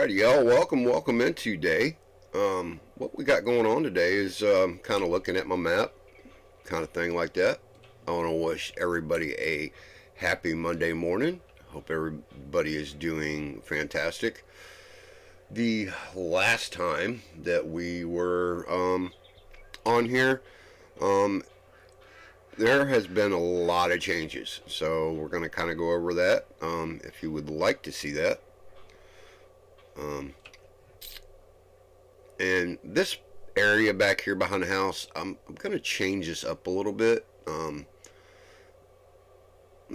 Alrighty, y'all. Welcome in today. What we got going on today is kind of looking at my map, kind of thing like that. I want to wish everybody a happy Monday morning. Hope everybody is doing fantastic. The last time that we were on here, um, there has been a lot of changes. So we're going to kind of go over that. If you would like to see that. And this area back here behind the house, I'm going to change this up a little bit.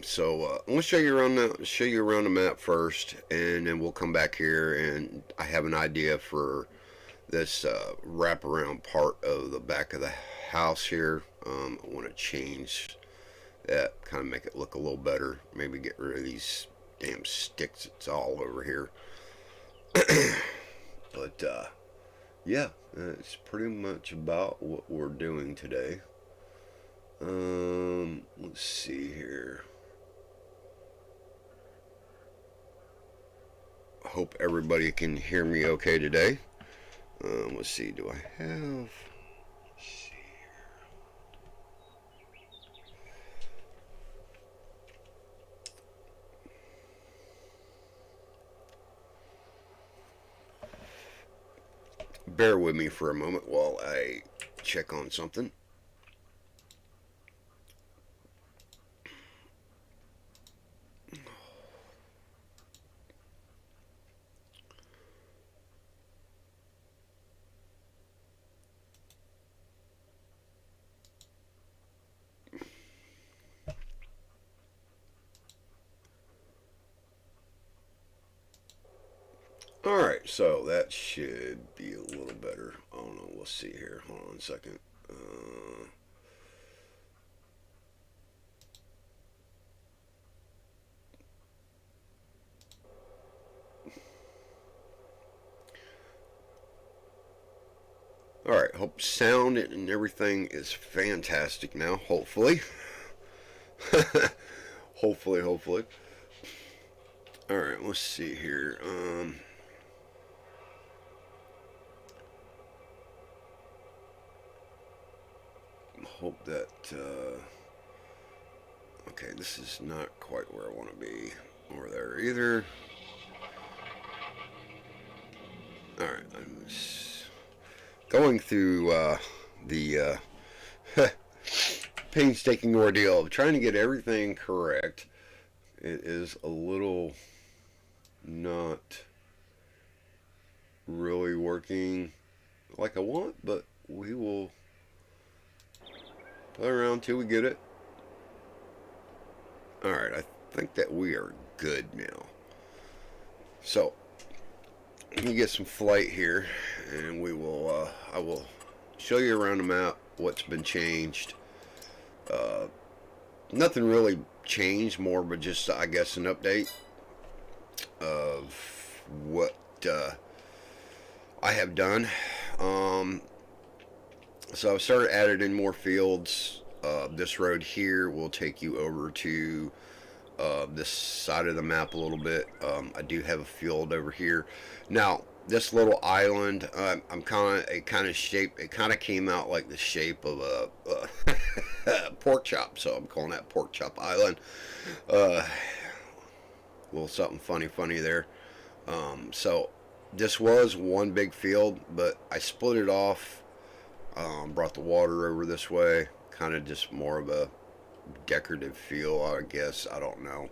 So I'm going to show you around the map first, and then we'll come back here, and I have an idea for this wraparound part of the back of the house here. I want to change that, kind of make it look a little better. Maybe get rid of these damn sticks that's all over here. But yeah, it's pretty much about what we're doing today. Let's see here. Hope everybody can hear me okay today. Let's see, do I have... Let's see here. Bear with me for a moment while I check on something. Alright, so that should be a little better. I don't know, we'll see here. Hold on a second. Alright, hope sound and everything is fantastic now, hopefully. hopefully. Alright, let's see here. Hope that okay, this is not quite where I want to be over there either. Alright, I'm going through the painstaking ordeal of trying to get everything correct. It is a little not really working like I want, but we will play around till we get it. Alright, I think that we are good now. So, let me get some flight here, and we will, I will show you around the map what's been changed. Nothing really changed, more but just, I guess, an update of what I have done. So I've started adding in more fields. This road here will take you over to this side of the map a little bit. I do have a field over here. Now, this little island, it kind of came out like the shape of a pork chop, so I'm calling that Pork Chop Island. A little something funny there. So this was one big field, but I split it off. Brought the water over this way, kind of just more of a decorative feel, I guess. I don't know.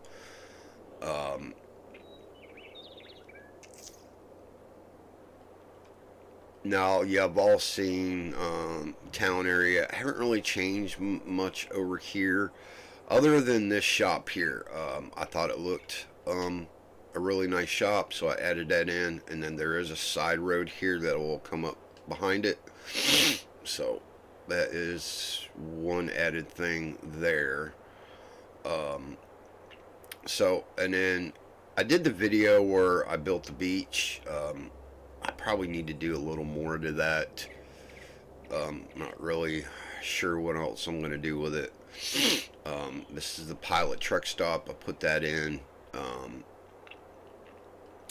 Now, yeah, I've all seen town area. I haven't really changed much over here, other than this shop here. I thought it looked a really nice shop, so I added that in, and then there is a side road here that will come up behind it. So that is one added thing there. So, and then I did the video where I built the beach. I probably need to do a little more to that. Not really sure what else I'm going to do with it. This is the pilot truck stop. I put that in.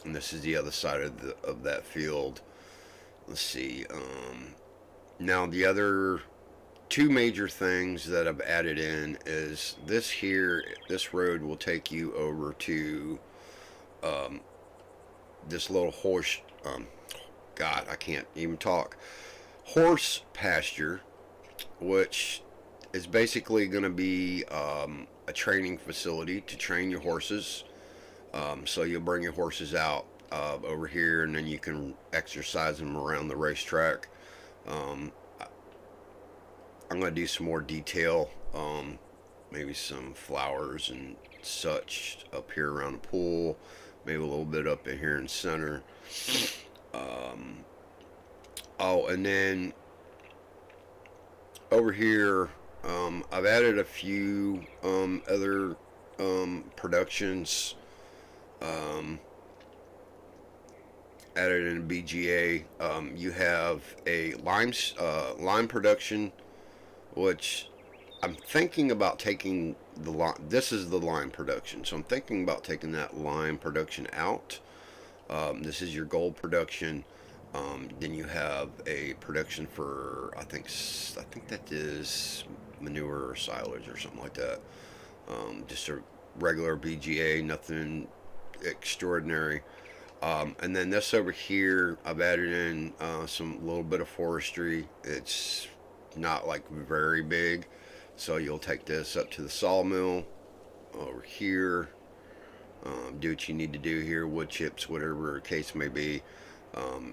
and this is the other side of that field. Let's see. Now the other two major things that I've added in is this here. This road will take you over to um, this little horse. God, I can't even talk. Horse pasture, which is basically going to be a training facility to train your horses. So you'll bring your horses out over here, and then you can exercise them around the racetrack. Um, I'm going to do some more detail, maybe some flowers and such up here around the pool, maybe a little bit up in here in center. Um, oh, and then over here, I've added a few other productions. Um, Added in BGA. You have a lime production, which I'm thinking about taking the lime. This is the lime production, so I'm thinking about taking that lime production out. This is your gold production. Then you have a production for I think that is manure or silage or something like that. Just a regular BGA, nothing extraordinary. And then this over here, I've added in some little bit of forestry. It's not like very big, so you'll take this up to the sawmill over here. Do what you need to do here, wood chips, whatever the case may be.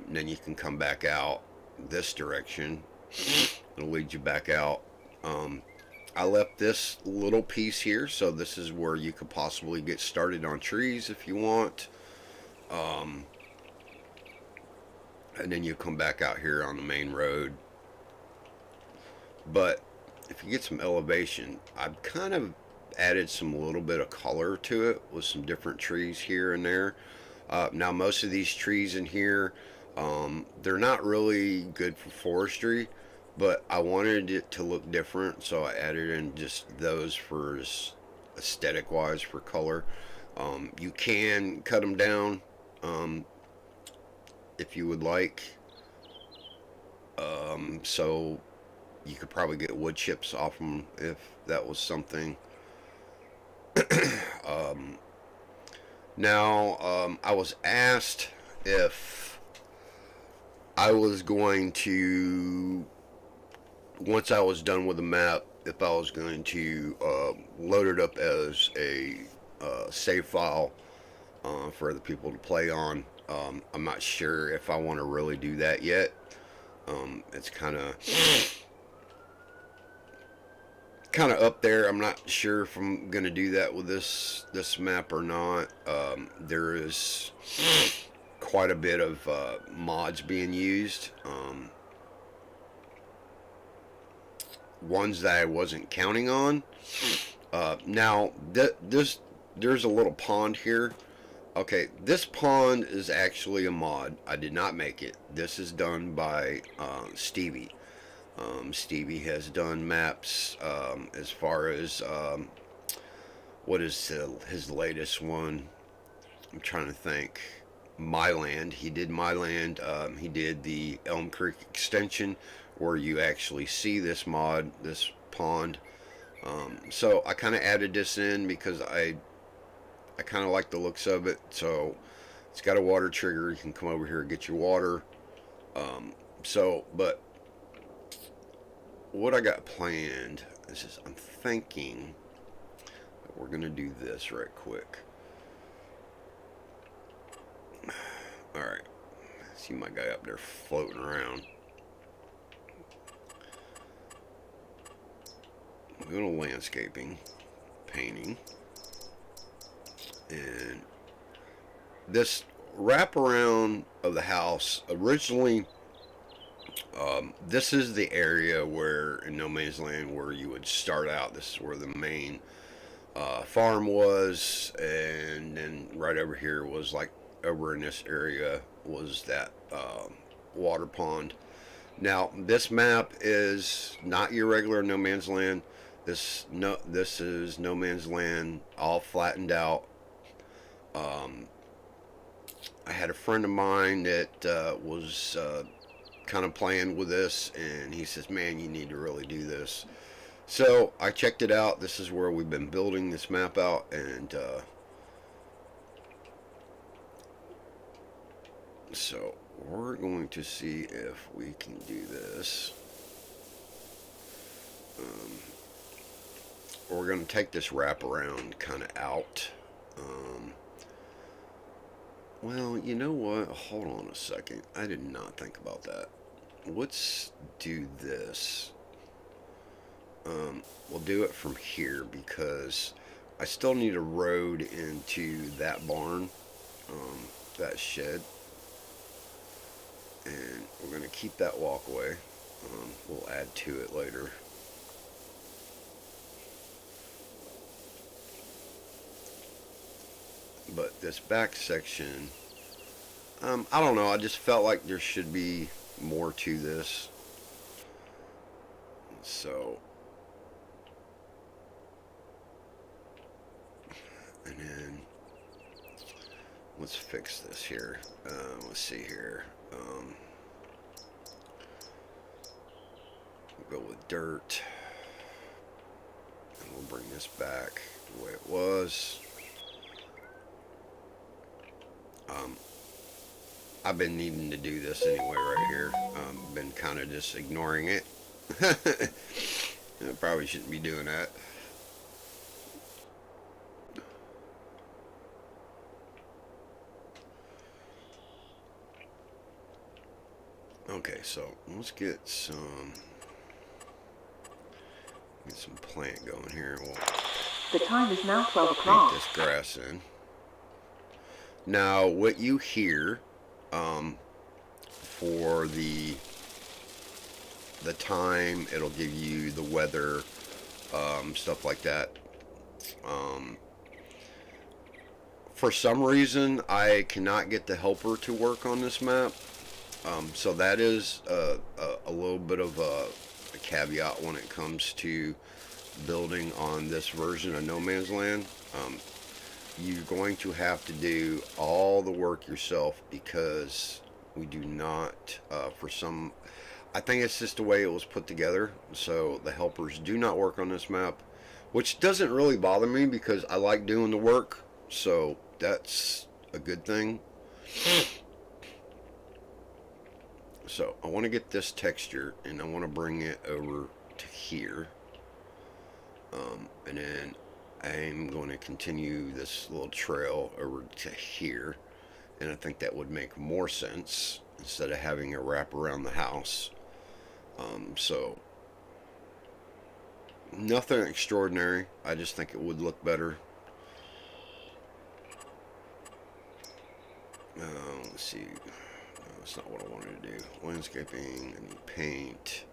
Then you can come back out this direction. It'll lead you back out. I left this little piece here, so this is where you could possibly get started on trees if you want. And then you come back out here on the main road. But if you get some elevation, I've kind of added some little bit of color to it with some different trees here and there. Now most of these trees in here, they're not really good for forestry, but I wanted it to look different, so I added in just those for aesthetic wise for color. You can cut them down if you would like. So you could probably get wood chips off them if that was something. um, Now, I was asked if I was going to, once I was done with the map, if I was going to load it up as a save file for other people to play on. I'm not sure if I want to really do that yet. It's kind of up there. I'm not sure if I'm gonna do that with this map or not. There is quite a bit of mods being used. Ones that I wasn't counting on. Now there's a little pond here. Okay, this pond is actually a mod. I did not make it. This is done by Stevie. Stevie has done maps as far as what is his latest one. I'm trying to think. Myland. He did Myland. He did the Elm Creek extension where you actually see this mod, this pond. So I kind of added this in because I kind of like the looks of it. So it's got a water trigger. You can come over here and get your water. But what I got planned is I'm thinking that we're going to do this right quick. Alright. See my guy up there floating around. I'm going to landscaping, painting. And this wraparound of the house, originally, this is the area where, in No Man's Land, where you would start out. This is where the main farm was, and then right over here was like, over in this area was that water pond. Now, this map is not your regular No Man's Land. This is No Man's Land, all flattened out. I had a friend of mine that was kind of playing with this, and he says, "Man, you need to really do this." So I checked it out. This is where we've been building this map out, and so we're going to see if we can do this. We're going to take this wraparound kind of out. Um, well, you know what? Hold on a second. I did not think about that. Let's do this. We'll do it from here because I still need a road into that barn, that shed, and we're going to keep that walkway. We'll add to it later. But this back section, I don't know. I just felt like there should be more to this. So, and then let's fix this here. Let's see here. We'll go with dirt, and we'll bring this back the way it was. I've been needing to do this anyway right here. Been kind of just ignoring it. I probably shouldn't be doing that. Okay, so let's get some plant going here. We'll The time is now 12 paint o'clock. this grass in. Now, what you hear for the time, it'll give you the weather, stuff like that. For some reason, I cannot get the helper to work on this map. So that is a little bit of a caveat when it comes to building on this version of No Man's Land. You're going to have to do all the work yourself because we do not, I think it's just the way it was put together. So the helpers do not work on this map, which doesn't really bother me because I like doing the work. So that's a good thing. So I want to get this texture and I want to bring it over to here. And then I'm going to continue this little trail over to here. And I think that would make more sense instead of having it wrap around the house. So nothing extraordinary. I just think it would look better. Let's see. No, that's not what I wanted to do. Landscaping, I need paint.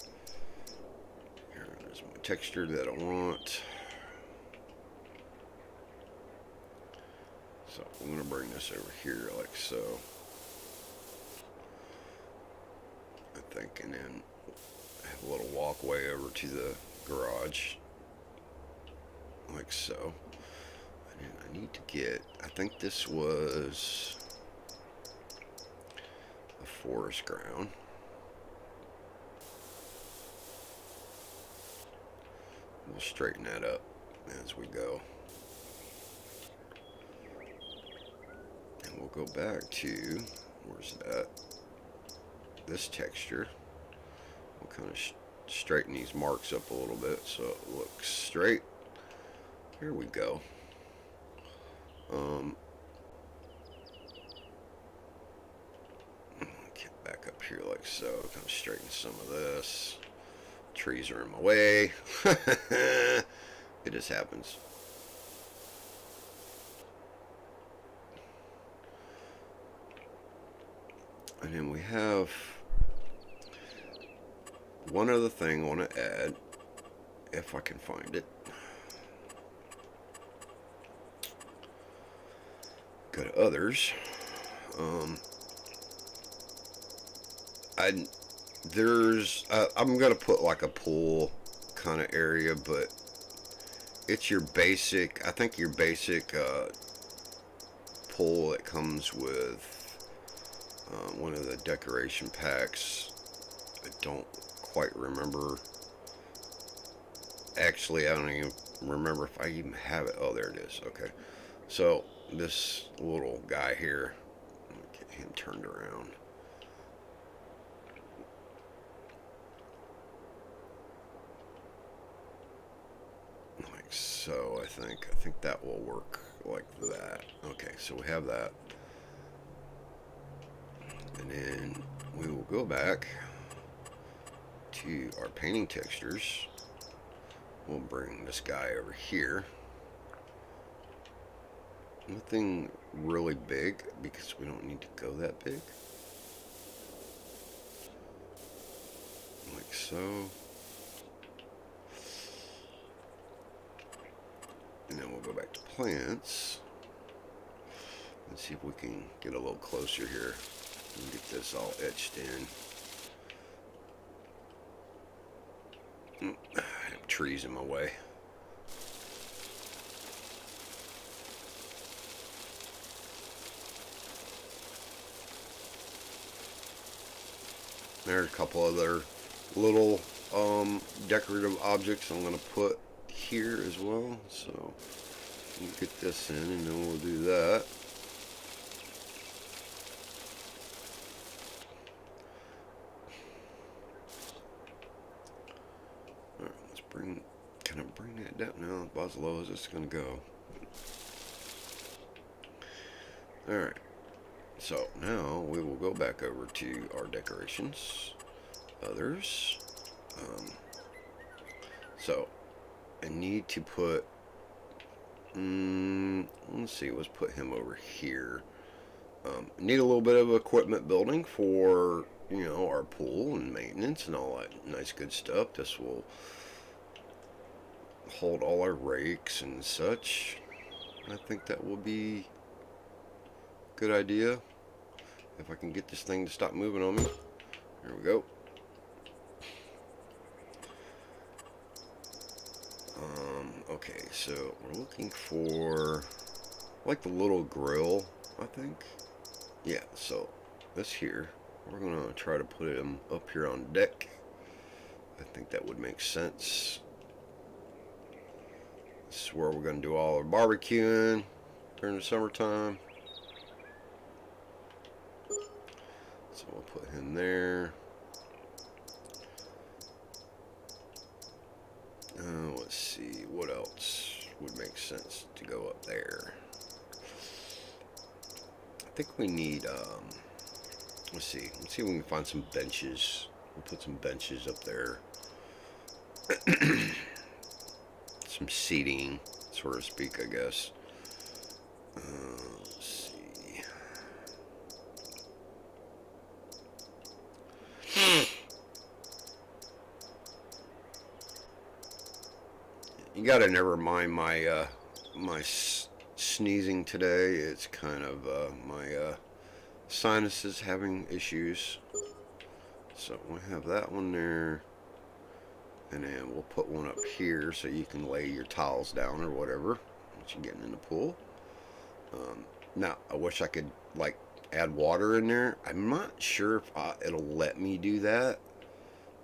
There's my texture that I want. So I'm going to bring this over here like so. I think, and then have a little walkway over to the garage like so. And then I need to get, I think this was the forest ground. We'll straighten that up as we go. And we'll go back to, where's that? This texture. We'll kind of straighten these marks up a little bit so it looks straight. Here we go. Get back up here like so. Kind of straighten some of this. Trees are in my way. It just happens. And then we have one other thing I want to add, if I can find it. Go to others. I'm gonna put like a pool kind of area, but it's your basic. I think your basic pool that comes with one of the decoration packs. I don't quite remember. Actually, I don't even remember if I even have it. Oh, there it is. Okay. So, this little guy here, get him turned around. Like so, I think. I think that will work like that. Okay, so we have that. And then we will go back to our painting textures. We'll bring this guy over here. Nothing really big because we don't need to go that big. Like so. And then we'll go back to plants. Let's see if we can get a little closer here and get this all etched in. I have trees in my way. There's a couple other little decorative objects I'm going to put here as well. So we'll get this in and then we'll do that. Alright, let's bring that down now. About as low as it's going to go. Alright. So now we will go back over to our decorations, others. So I need to put, let's see, let's put him over here. Need a little bit of equipment building for, you know, our pool and maintenance and all that nice good stuff. This will hold all our rakes and such. I think that will be a good idea. If I can get this thing to stop moving on me. There we go. Okay, so we're looking for like the little grill, I think. Yeah, so this here, we're gonna try to put him up here on deck. I think that would make sense. This is where we're gonna do all our barbecuing during the summertime. So we'll put him there. Let's see, what else would make sense to go up there? I think we need, let's see if we can find some benches. We'll put some benches up there. Some seating, so to speak, I guess. Let's see. You gotta never mind my my sneezing today. It's kind of my sinuses having issues. So we'll have that one there, and then we'll put one up here so you can lay your towels down or whatever once you're getting in the pool. Now I wish I could like add water in there. I'm not sure if it'll let me do that.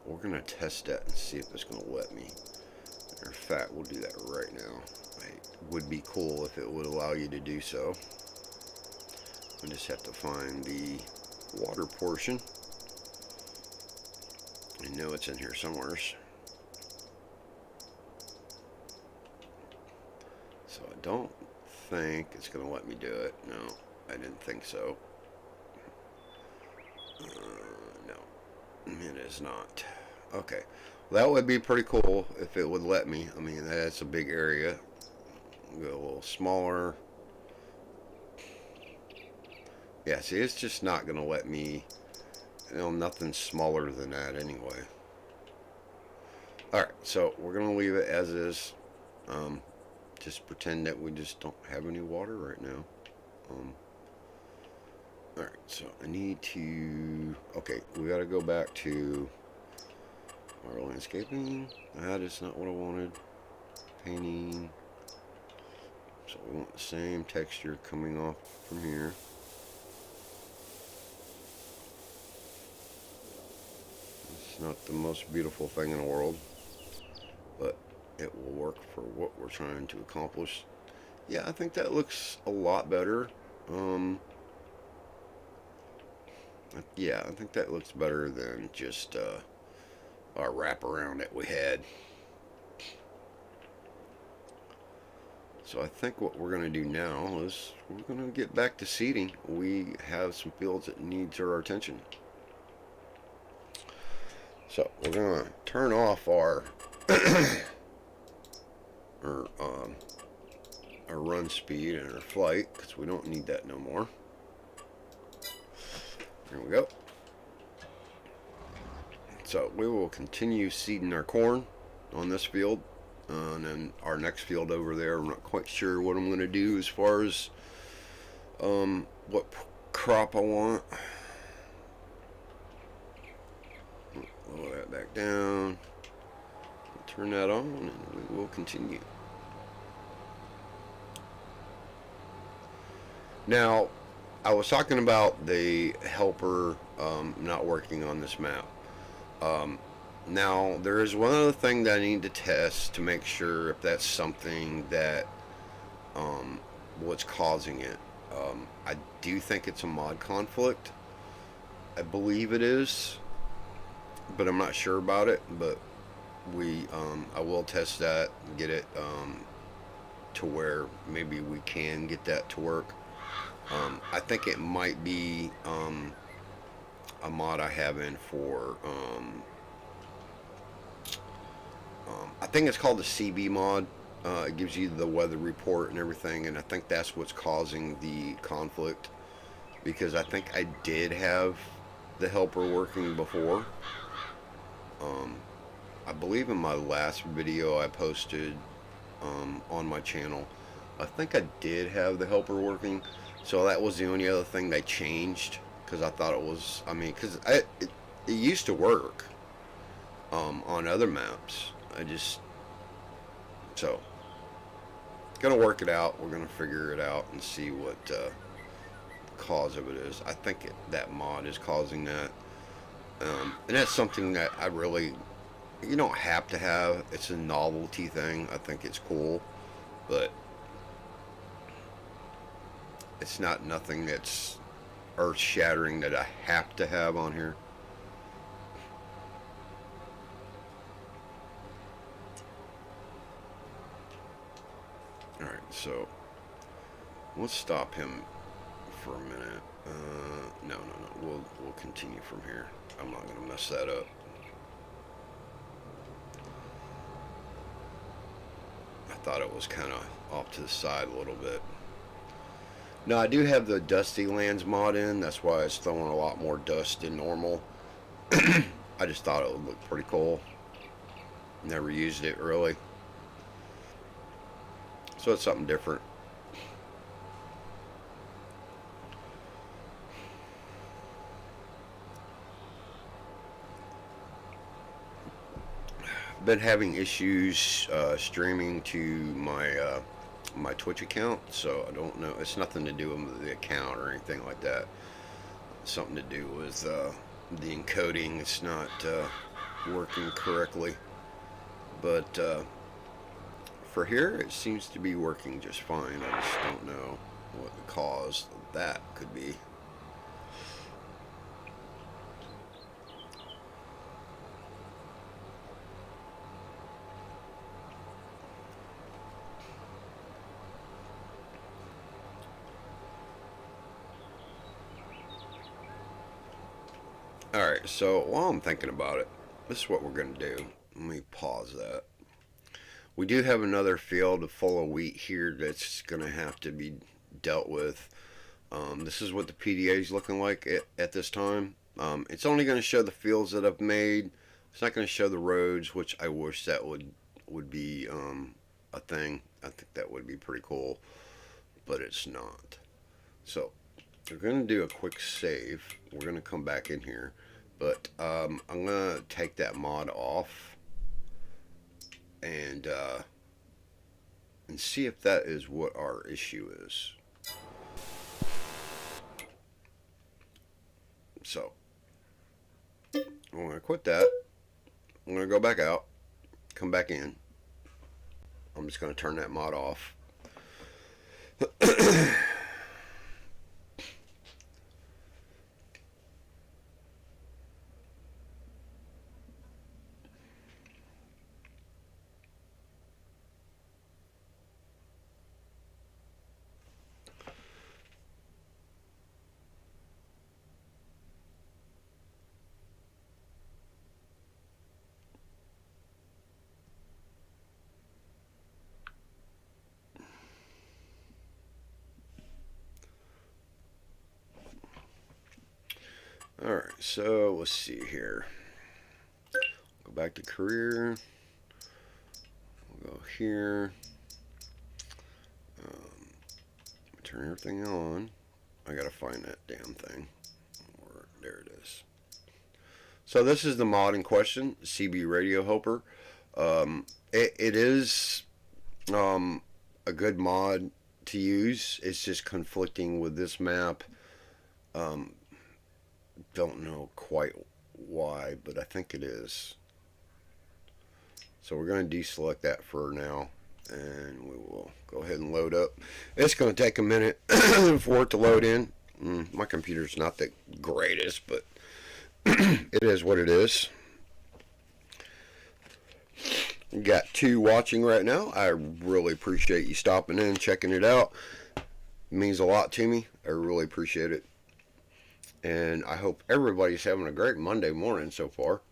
We're gonna test that and see if it's gonna let me. Matter of fact, we'll do that right now. It would be cool if it would allow you to do so. We just have to find the water portion. I know it's in here somewhere. So I don't think it's going to let me do it. No, I didn't think so. No, it is not. Okay. That would be pretty cool if it would let me. I mean, that's a big area. Go a little smaller. Yeah, see, it's just not going to let me, you know, nothing smaller than that anyway. Alright, so we're going to leave it as is. Just pretend that we just don't have any water right now. Alright, so I need to, okay, we got to go back to our landscaping. That is not what I wanted. Painting. So we want the same texture coming off from here. It's not the most beautiful thing in the world, but it will work for what we're trying to accomplish. Yeah, I think that looks a lot better. Um, yeah, I think that looks better than just our wraparound that we had. So I think what we're going to do now is we're going to get back to seeding. We have some fields that needs our attention. So we're going to turn off our our, um, our run speed and our flight because we don't need that no more. There we go. So we will continue seeding our corn on this field. And then our next field over there, I'm not quite sure what I'm going to do as far as what crop I want. Lower that back down. Turn that on and we will continue. Now, I was talking about the helper not working on this map. Now, there is one other thing that I need to test to make sure if that's something that what's causing it. I do think it's a mod conflict. I believe it is, but I'm not sure about it. But I will test that, get it to where maybe we can get that to work. I think it might be a mod I have in for I think it's called the CB mod. It gives you the weather report and everything, and I think that's what's causing the conflict, because I think I did have the helper working before. I believe in my last video I posted on my channel, I think I did have the helper working, so that was the only other thing they changed, because I thought it was, I mean, because it used to work on other maps. So gonna work it out. We're gonna figure it out and see what the cause of it is. I think that mod is causing that, and that's something that I really, you don't have to have. It's a novelty thing. I think it's cool, but it's not nothing that's earth-shattering that I have to have on here. Alright, so let's stop him for a minute. No. We'll continue from here. I'm not going to mess that up. I thought it was kind of off to the side a little bit. Now, I do have the Dusty Lands mod in. That's why it's throwing a lot more dust than normal. I just thought it would look pretty cool. Never used it, really. So it's something different. Been having issues streaming to my my Twitch account, so I don't know. It's nothing to do with the account or anything like that. It's something to do with the encoding. It's not working correctly, but for here it seems to be working just fine. I just don't know what the cause of that could be. Alright, so while I'm thinking about it, this is what we're going to do. Let me pause that. We do have another field full of wheat here that's going to have to be dealt with. This is what the PDA is looking like at this time. It's only going to show the fields that I've made. It's not going to show the roads, which I wish that would be a thing. I think that would be pretty cool, but it's not. So we're going to do a quick save. We're going to come back in here, but I'm going to take that mod off and see if that is what our issue is. So I'm going to quit that, I'm going to go back out, come back in. I'm just going to turn that mod off. Alright, so let's see here. Go back to career. We'll go here. Turn everything on. I gotta find that damn thing. There it is. So this is the mod in question, CB Radio Helper. It is a good mod to use. It's just conflicting with this map. Don't know quite why, but I think it is. So we're going to deselect that for now, and we will go ahead and load up. It's going to take a minute for it to load in. My computer's not the greatest, but it is what it is. We got 2 watching right now. I really appreciate you stopping in and checking it out. It means a lot to me. I really appreciate it. And I hope everybody's having a great Monday morning so far.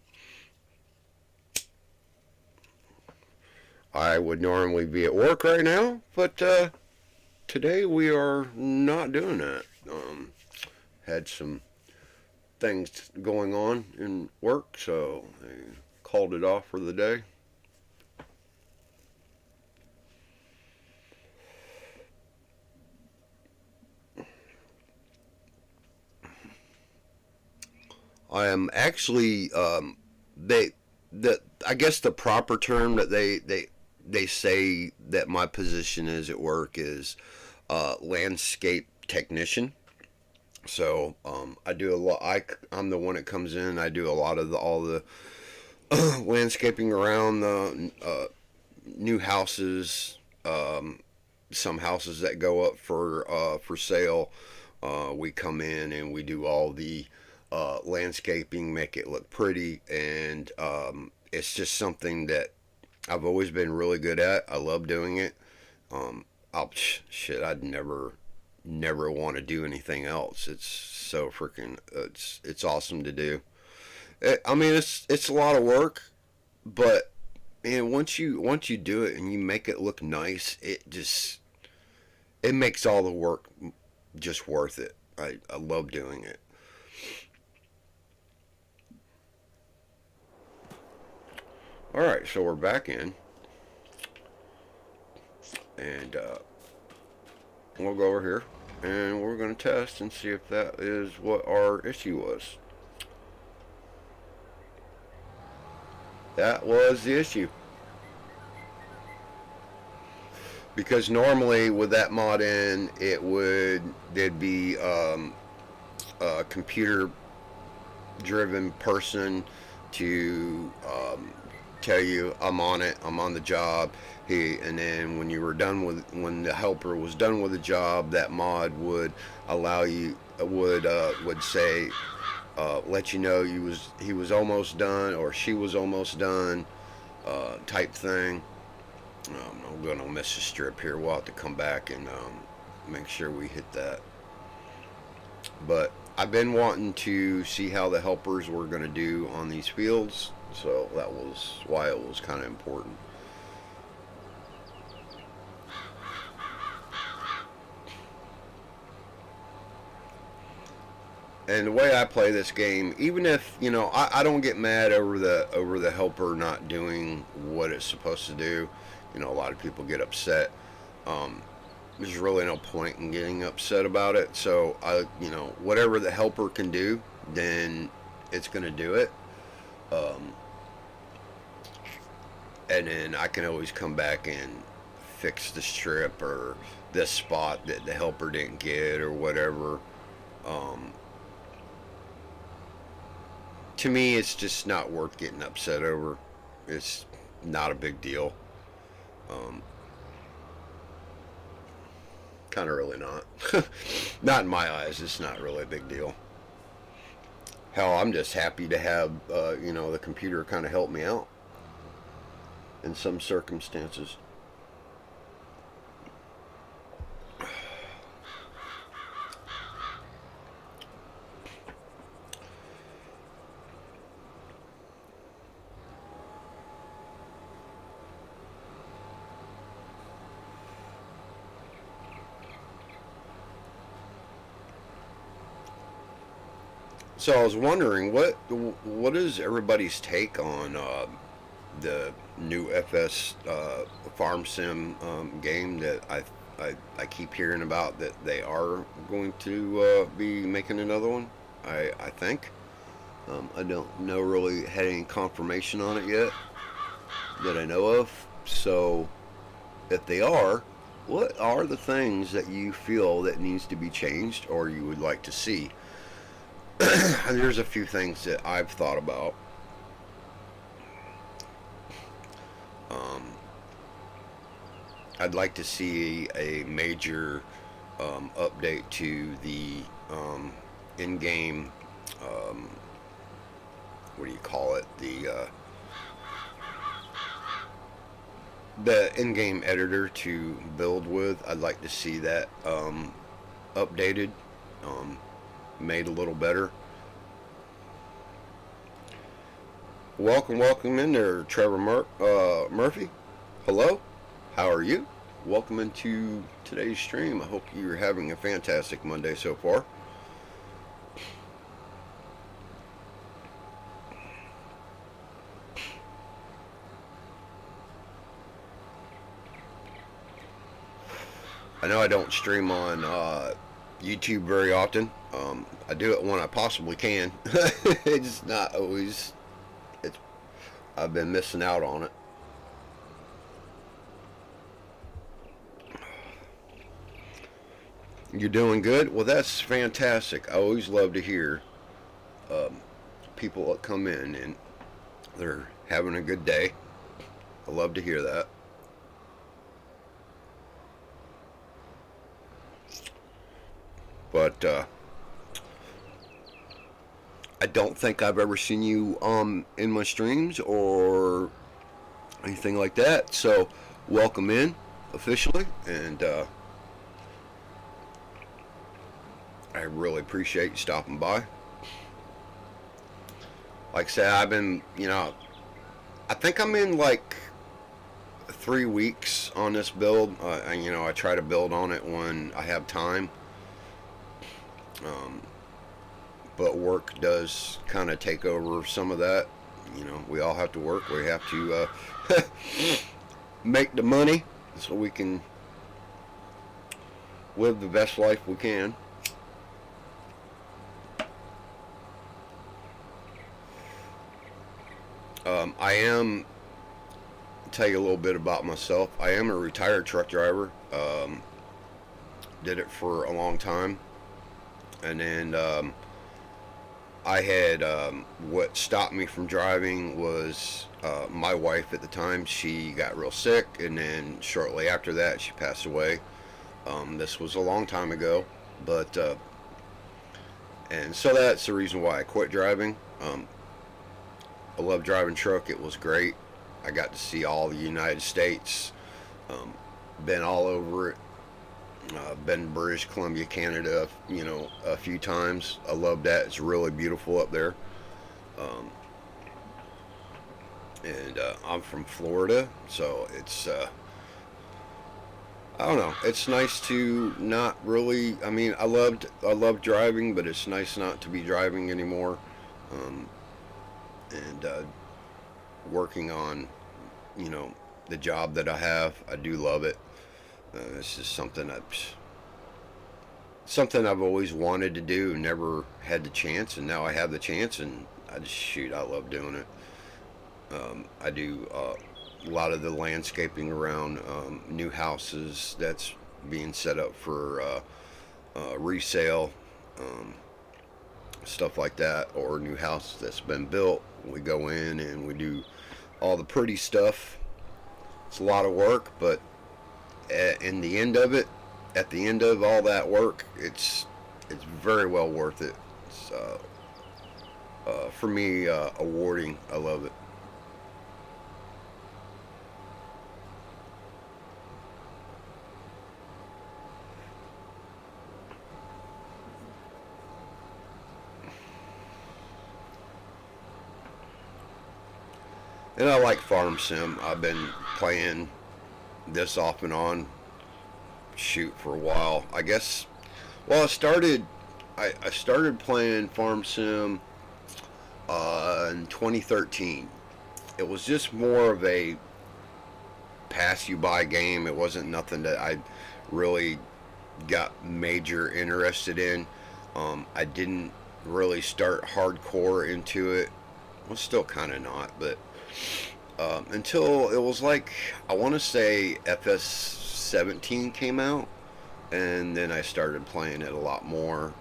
I would normally be at work right now, but today we are not doing that. Had some things going on in work, so I called it off for the day. I am actually I guess the proper term that they say that my position is at work is landscape technician. So I do a lot. I'm the one that comes in. I do a lot of all the landscaping around the new houses. Some houses that go up for sale. We come in and we do all the landscaping, make it look pretty, and it's just something that I've always been really good at. I love doing it. I'd never want to do anything else. It's so freaking it's awesome to do. I mean, it's a lot of work, but man, once you do it and you make it look nice, it makes all the work just worth it. I love doing it. Alright, so we're back in, and we'll go over here, and we're going to test and see if that is what our issue was. That was the issue. Because normally with that mod in, there'd be a computer driven person to tell you I'm on it, I'm on the job. And then when the helper was done with the job, that mod would allow you would say let you know he was almost done or she was almost done, type thing. I'm gonna miss a strip here. We'll have to come back and make sure we hit that. But I've been wanting to see how the helpers were going to do on these fields, so that was why it was kind of important. And the way I play this game, even if I don't get mad over the helper not doing what it's supposed to do. A lot of people get upset. There's really no point in getting upset about it. So whatever the helper can do, then it's going to do it. And then I can always come back and fix the strip or this spot that the helper didn't get or whatever. To me, it's just not worth getting upset over. It's not a big deal. Um, kind of really not. Not in my eyes. It's not really a big deal. Hell, I'm just happy to have the computer kind of help me out in some circumstances. So I was wondering, what is everybody's take on the new FS Farm Sim game that I keep hearing about, that they are going to be making another one? I think. I don't know really had any confirmation on it yet that I know of. So if they are, what are the things that you feel that needs to be changed or you would like to see? There's a few things that I've thought about. Um, I'd like to see a major update to the in-game, um, what do you call it? The in-game editor to build with. I'd like to see that updated, um, made a little better. Welcome in there, Trevor Murphy. Hello, how are you? Welcome into today's stream. I hope you're having a fantastic Monday so far. I know I don't stream on YouTube very often. I do it when I possibly can. It's not always. It's I've been missing out on it. You're doing good? Well, that's fantastic. I always love to hear um, people that come in and they're having a good day. I love to hear that. But I don't think I've ever seen you in my streams or anything like that. So welcome in officially, and I really appreciate you stopping by. Like I said, I've been, I think I'm in like 3 weeks on this build. I try to build on it when I have time. Um, but work does kind of take over some of that. We all have to work. We have to make the money so we can live the best life we can. I am, tell you a little bit about myself. I am a retired truck driver. Did it for a long time. And then I had, what stopped me from driving was my wife at the time. She got real sick, and then shortly after that, she passed away. This was a long time ago, but and so that's the reason why I quit driving. I love driving truck. It was great. I got to see all the United States. Been all over it. Been in British Columbia, Canada, a few times. I love that. It's really beautiful up there. Um, and I'm from Florida, so it's I don't know. It's nice to not really. I mean, I loved driving, but it's nice not to be driving anymore. Um, and working on, the job that I have, I do love it. This is something I've always wanted to do, never had the chance, and now I have the chance, and I love doing it. I do a lot of the landscaping around new houses that's being set up for resale, um, stuff like that, or a new house that's been built. We go in and we do all the pretty stuff. It's a lot of work, but in the end of it, at the end of all that work, it's very well worth it. It's for me, awarding. I love it. And I like Farm Sim. I've been playing this off and on, shoot, for a while. I guess. Well, I started playing Farm Sim in 2013. It was just more of a pass you by game. It wasn't nothing that I really got major interested in. I didn't really start hardcore into it. Well, still kind of not, but until it was like, I want to say FS17 came out, and then I started playing it a lot more.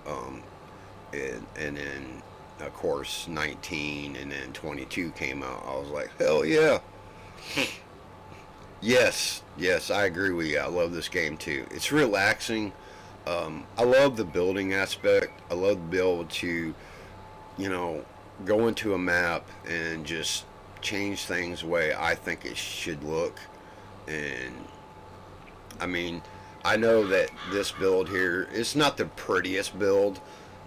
And then of course 19 and then 22 came out. I was like, hell yeah. Yes, I agree with you. I love this game too. It's relaxing. I love the building aspect. I love to be able to, you know, go into a map and just change things the way I think it should look. And I mean, I know that this build here is not the prettiest build.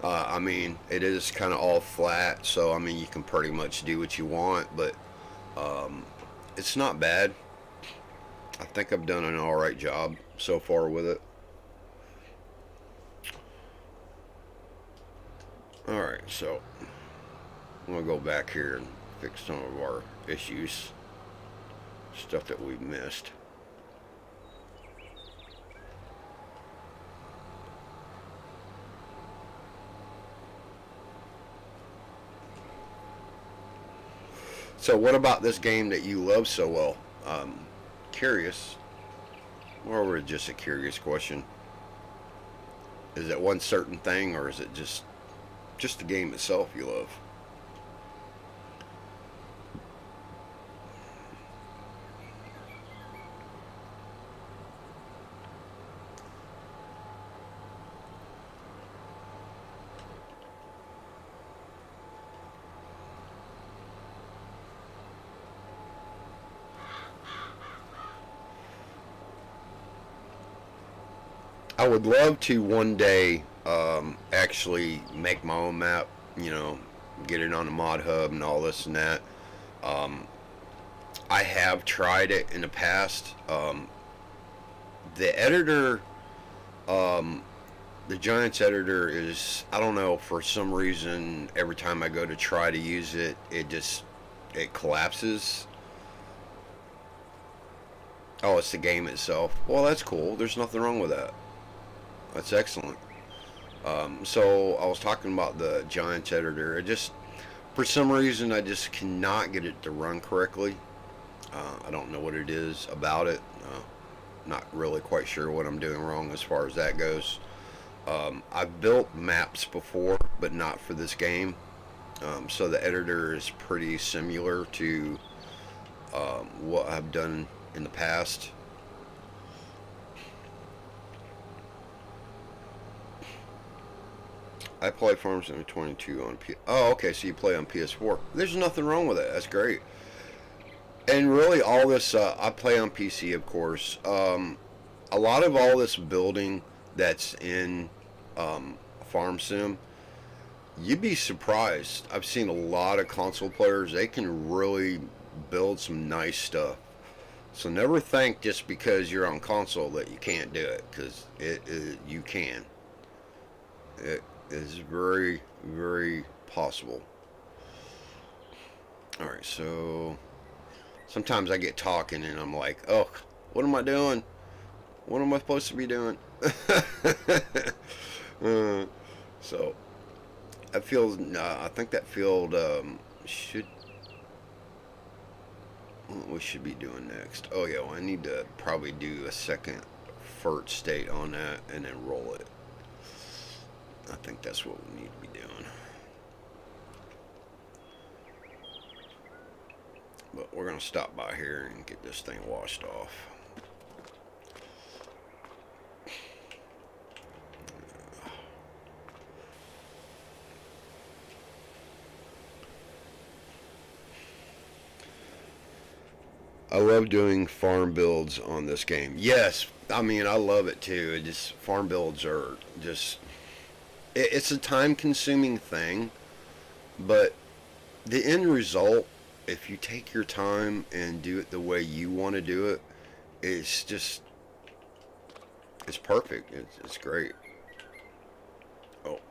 I mean, it is kind of all flat, so I mean, you can pretty much do what you want, but it's not bad. I think I've done an alright job so far with it. Alright, so I'm going to go back here and fix some of our issues, stuff that we've missed. So what about this game that you love so well? Curious, or just a curious question. Is it one certain thing, or is it just the game itself you love? I would love to one day actually make my own map, you know, get it on the mod hub and all this and that. Um, I have tried it in the past. The editor, um, the Giants editor is, I don't know, for some reason, every time I go to try to use it, it collapses. Oh, it's the game itself. Well, that's cool. There's nothing wrong with that. That's excellent. So I was talking about the Giants editor. For some reason, I just cannot get it to run correctly. I don't know what it is about it. Not really quite sure what I'm doing wrong as far as that goes. I've built maps before, but not for this game. So the editor is pretty similar to what I've done in the past. I play Farm Sim 22 on P. Oh, okay. So you play on PS4. There's nothing wrong with it. That's great. And really, all this I play on PC, of course. A lot of all this building that's in Farm Sim, you'd be surprised. I've seen a lot of console players. They can really build some nice stuff. So never think just because you're on console that you can't do it, because you can. It is very, very possible. All right, so sometimes I get talking and I'm like, oh, what am I doing? What am I supposed to be doing? uh, so I think that field should, what we should be doing next. Oh yeah, well, I need to probably do a second FERT state on that and then roll it. I think that's what we need to be doing. But we're going to stop by here and get this thing washed off. I love doing farm builds on this game. Yes, I mean, I love it too. It just, farm builds are just, it's a time consuming thing, but the end result, if you take your time and do it the way you want to do it, it's just, it's perfect. It's great. Oh,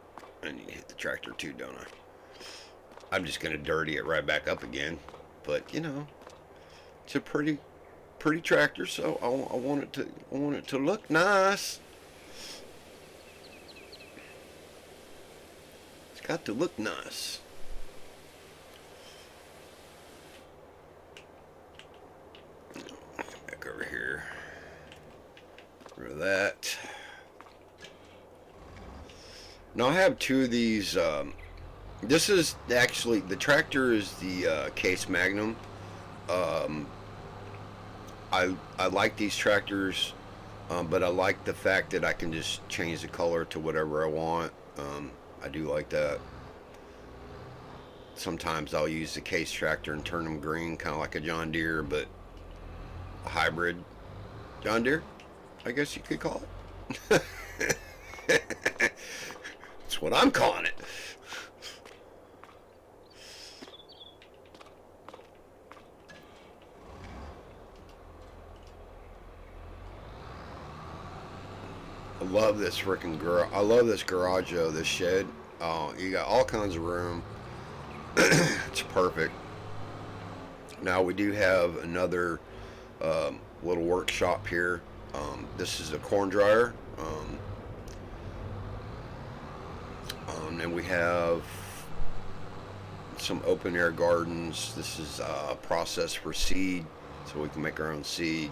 I need to hit the tractor too, don't I? I'm just going to dirty it right back up again, but you know, it's a pretty tractor, so I want it to look nice. It's got to look nice. Back over here. Rid of that. Now I have two of these. This is actually, the tractor is the Case Magnum. I like these tractors, but I like the fact that I can just change the color to whatever I want. I do like that. Sometimes I'll use the Case tractor and turn them green, kind of like a John Deere, but a hybrid John Deere, I guess you could call it. That's what I'm calling it. I love this freaking garage. I love this garage though, this shed. Oh, you got all kinds of room. It's perfect. Now we do have another little workshop here. This is a corn dryer. And we have some open air gardens. This is a process for seed, so we can make our own seed.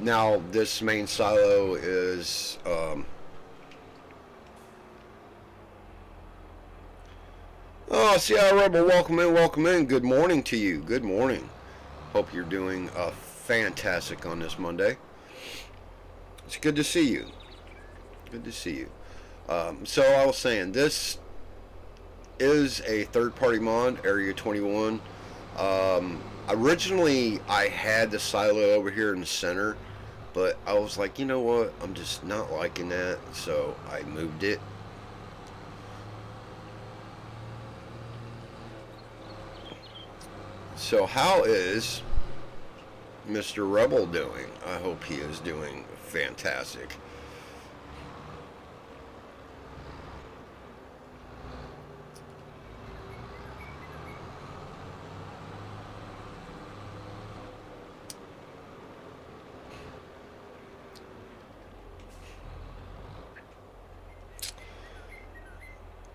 Now this main silo is oh, Seattle Rebel, welcome in. Good morning to you. Good morning. Hope you're doing fantastic on this Monday. It's good to see you. Good to see you. So I was saying, this is a third-party mod, Area 21. Originally, I had the silo over here in the center, but I was like, you know what? I'm just not liking that, so I moved it. So how is Mr. Rebel doing? I hope he is doing fantastic.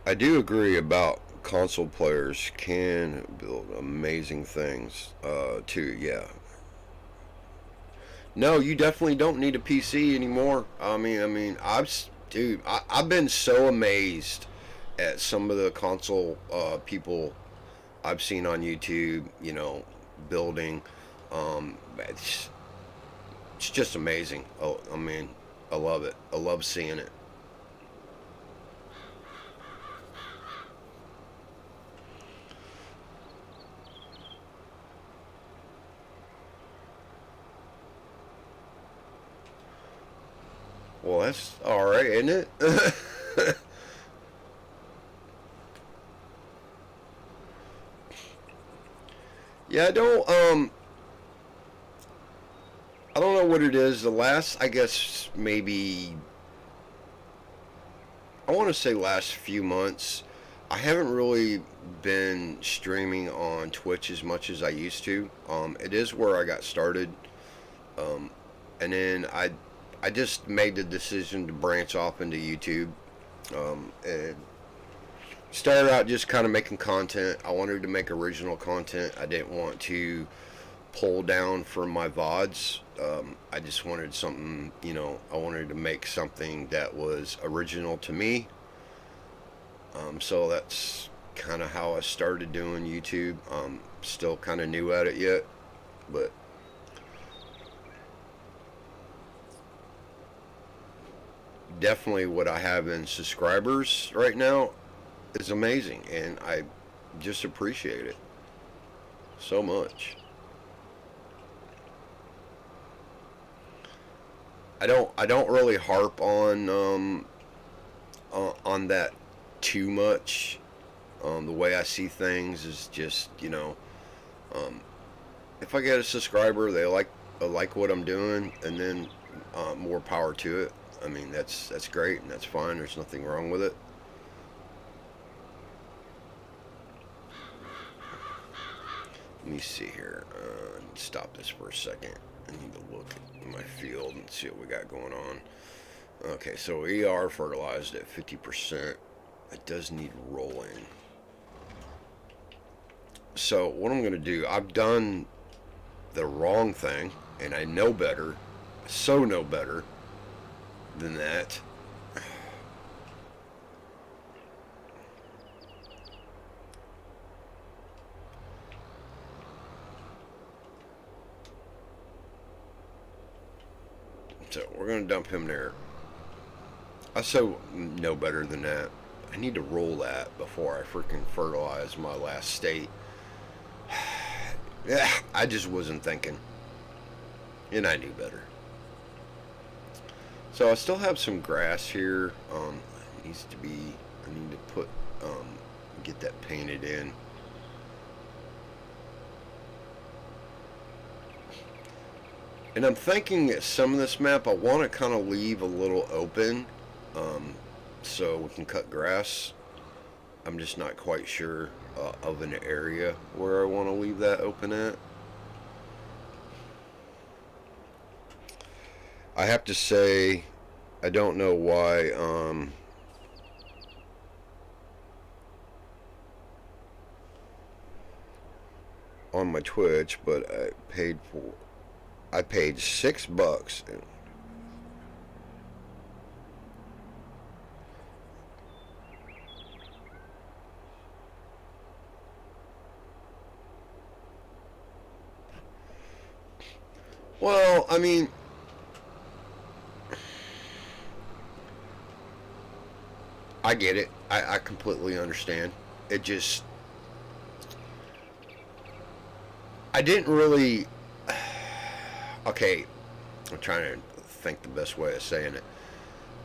I do agree about console players can build amazing things too. Yeah. No, you definitely don't need a PC anymore. I've been so amazed at some of the console people I've seen on YouTube. You know, building. It's just amazing. Oh, I mean, I love it. I love seeing it. Well, that's all right, isn't it? Yeah, I don't know what it is. The last, I guess, maybe, I want to say last few months, I haven't really been streaming on Twitch as much as I used to. It is where I got started. Um, and then I just made the decision to branch off into YouTube. And started out just kind of making content. I wanted to make original content. I didn't want to pull down from my VODs. I just wanted something, you know, I wanted to make something that was original to me. So that's kind of how I started doing YouTube. still kind of new at it yet, but definitely what I have in subscribers right now is amazing, and I just appreciate it so much. I don't really harp on that too much. The way I see things is just, um, if I get a subscriber, they like what I'm doing, and then more power to it. I mean, that's great and that's fine. There's nothing wrong with it. Let me see here. Stop this for a second. I need to look at my field and see what we got going on. Okay, so ER fertilized at 50%. It does need rolling. So what I'm going to do, I've done the wrong thing, and I know better. So know better than that. So we're going to dump him there. I so know better than that. I need to roll that before I freaking fertilize my last state. Yeah, I just wasn't thinking. And I knew better. So I still have some grass here. It needs to be, I need to put, get that painted in. And I'm thinking that some of this map I want to kind of leave a little open, so we can cut grass. I'm just not quite sure of an area where I want to leave that open at. I have to say, I don't know why, on my Twitch, but I paid $6. Well, I mean, I get it. I completely understand. It just, I didn't really. Okay, I'm trying to think the best way of saying it.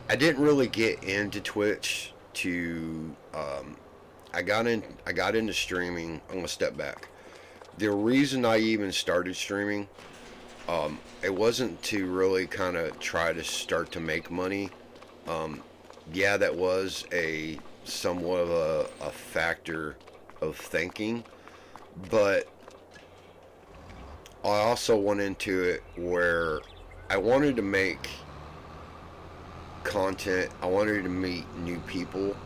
I didn't really get into Twitch to. I got into streaming. I'm gonna step back. The reason I even started streaming, it wasn't to really kind of try to start to make money. Yeah, that was a somewhat of a factor of thinking, but I also went into it where I wanted to make content. I wanted to meet new people,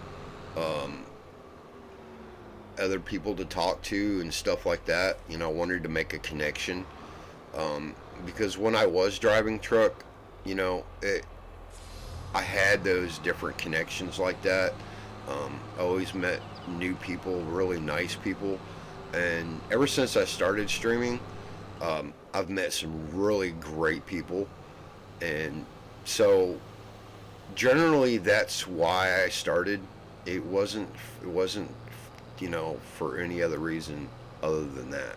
other people to talk to and stuff like that. I wanted to make a connection, because when I was driving truck, I had those different connections like that. I always met new people, really nice people, and ever since I started streaming, I've met some really great people, and so generally that's why I started. It wasn't for any other reason other than that.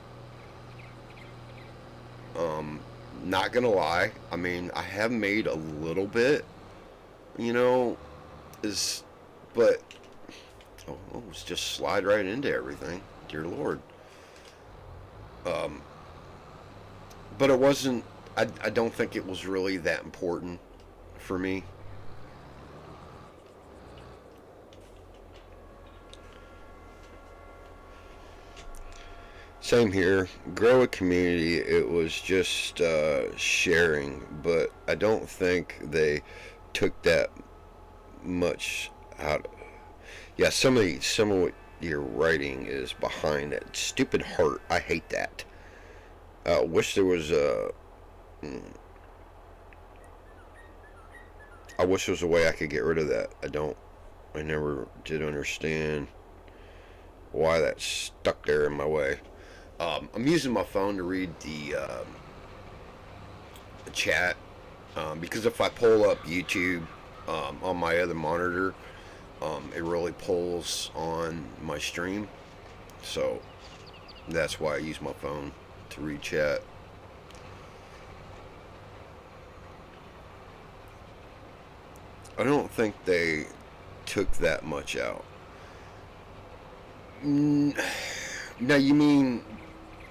Not gonna lie, I mean, I have made a little bit, you know, is, but let's just slide right into everything, dear Lord. Um, but it wasn't. I don't think it was really that important for me. Same here. Grow a community. It was just sharing, but I don't think they took that much out. Yeah, some of what you're writing is behind that stupid heart. I hate that. Wish there was a. mm, I wish there was a way I could get rid of that. I don't. I never did understand why that stuck there in my way. I'm using my phone to read the chat, because if I pull up YouTube on my other monitor, it really pulls on my stream. So that's why I use my phone to read chat. I don't think they took that much out. Now you mean,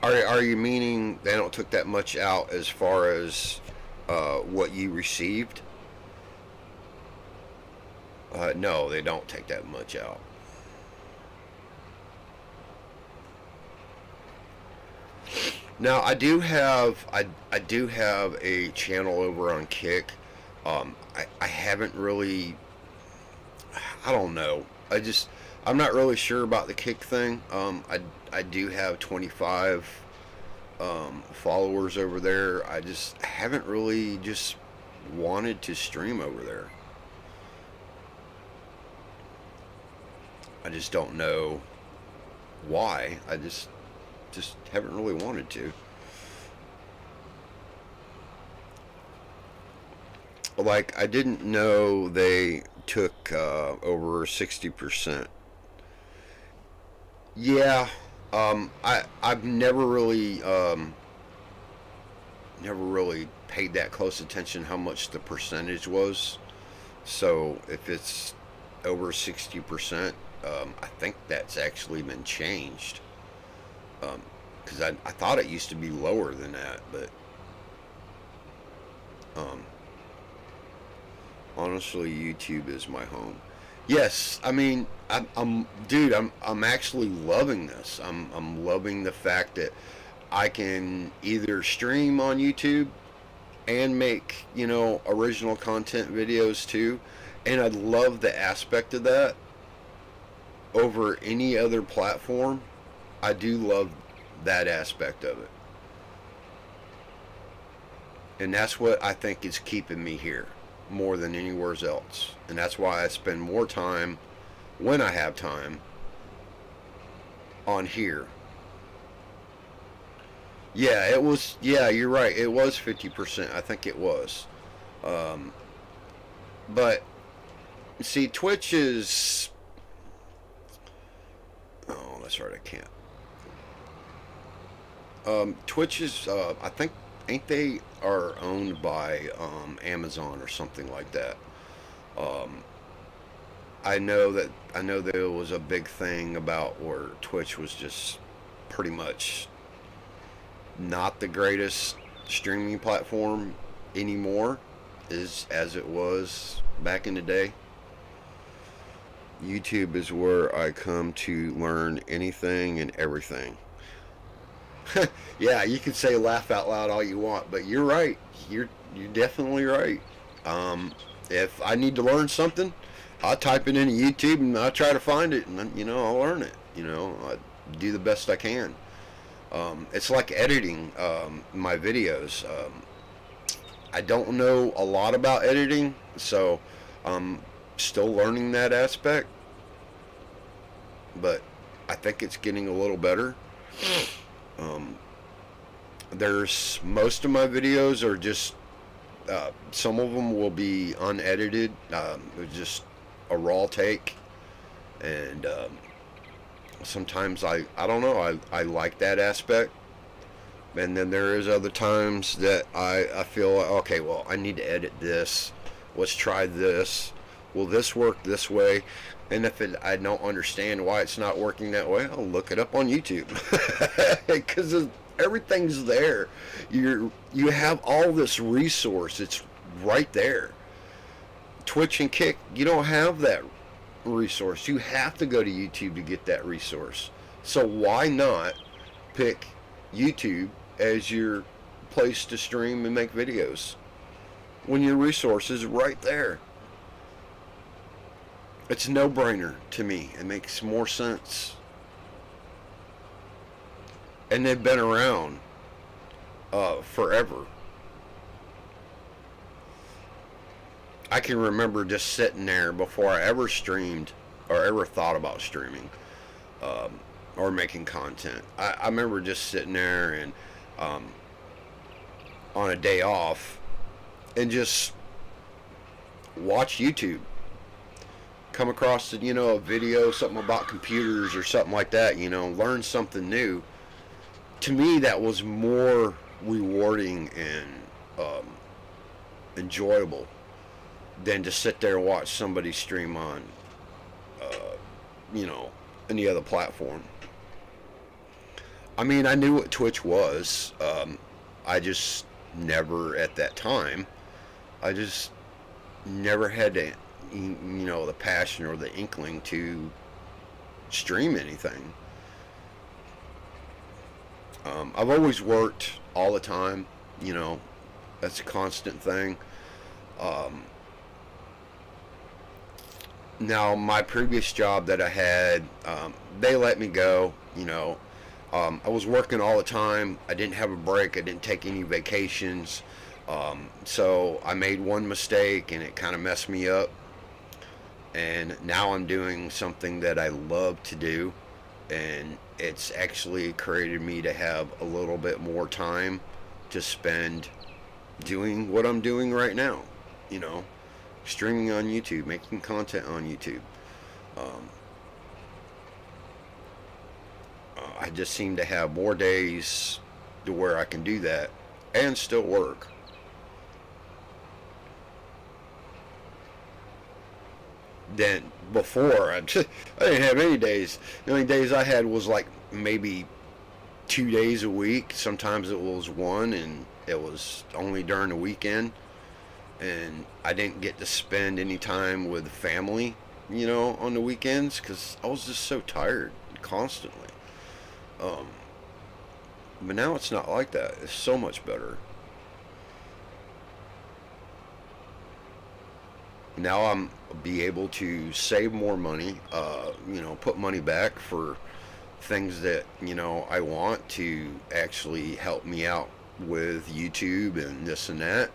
are you meaning they don't took that much out as far as what you received? No, they don't take that much out. Now I do have a channel over on Kick. I haven't really, I don't know. I'm not really sure about the Kick thing. I do have 25 followers over there. I just haven't really just wanted to stream over there. I just don't know why. I just haven't really wanted to. Like, I didn't know they took over 60%. Yeah, I've never really paid that close attention how much the percentage was. So if it's over 60%, I think that's actually been changed. Because I thought it used to be lower than that, but honestly, YouTube is my home. Yes, I mean, I'm actually loving this. I'm loving the fact that I can either stream on YouTube and make, original content videos too. And I love the aspect of that over any other platform. I do love that aspect of it. And that's what I think is keeping me here more than anywhere else. And that's why I spend more time, when I have time, on here. Yeah, you're right. It was 50%. I think it was. But, see, Twitch is... Oh, that's right, I can't. Twitch is, I think, ain't they are owned by Amazon or something like that. I know there was a big thing about where Twitch was just pretty much not the greatest streaming platform anymore, as it was back in the day. YouTube is where I come to learn anything and everything. Yeah, you can say laugh out loud all you want, but you're right. You're definitely right. If I need to learn something, I'll type it into YouTube and I'll try to find it, and then, I'll learn it. I do the best I can. It's like editing my videos. I don't know a lot about editing, so I'm still learning that aspect, but I think it's getting a little better. There's most of my videos are just some of them will be unedited, just a raw take, and sometimes I don't know, I like that aspect, and then there is other times that I feel like, okay, well, I need to edit this, let's try this, will this work this way? And if I don't understand why it's not working that way, I'll look it up on YouTube. Because everything's there. You have all this resource. It's right there. Twitch and Kick, you don't have that resource. You have to go to YouTube to get that resource. So why not pick YouTube as your place to stream and make videos when your resource is right there? It's a no-brainer to me. It makes more sense. And they've been around forever. I can remember just sitting there before I ever streamed or ever thought about streaming. or making content. I remember just sitting there and um, on a day off and just watch YouTube. Come across a video, something about computers or something like that. Learn something new. To me, that was more rewarding and enjoyable than to sit there and watch somebody stream on, uh, you know, any other platform. I mean, I knew what Twitch was. I just never, at that time, I just never had the passion or the inkling to stream anything. I've always worked all the time. That's a constant thing. Um, Now, my previous job that I had, they let me go. I was working all the time. I didn't have a break. I didn't take any vacations. So I made one mistake and it kind of messed me up. And now I'm doing something that I love to do. And it's actually created me to have a little bit more time to spend doing what I'm doing right now. You know, streaming on YouTube, making content on YouTube. Um, I just seem to have more days to where I can do that and still work. Than before. I didn't have any days. The only days I had was like maybe 2 days a week. Sometimes it was one, and it was only during the weekend. And I didn't get to spend any time with family, on the weekends because I was just so tired constantly. Um, but now it's not like that. It's so much better. Now I'm be able to save more money, put money back for things that, I want to actually help me out with YouTube and this and that.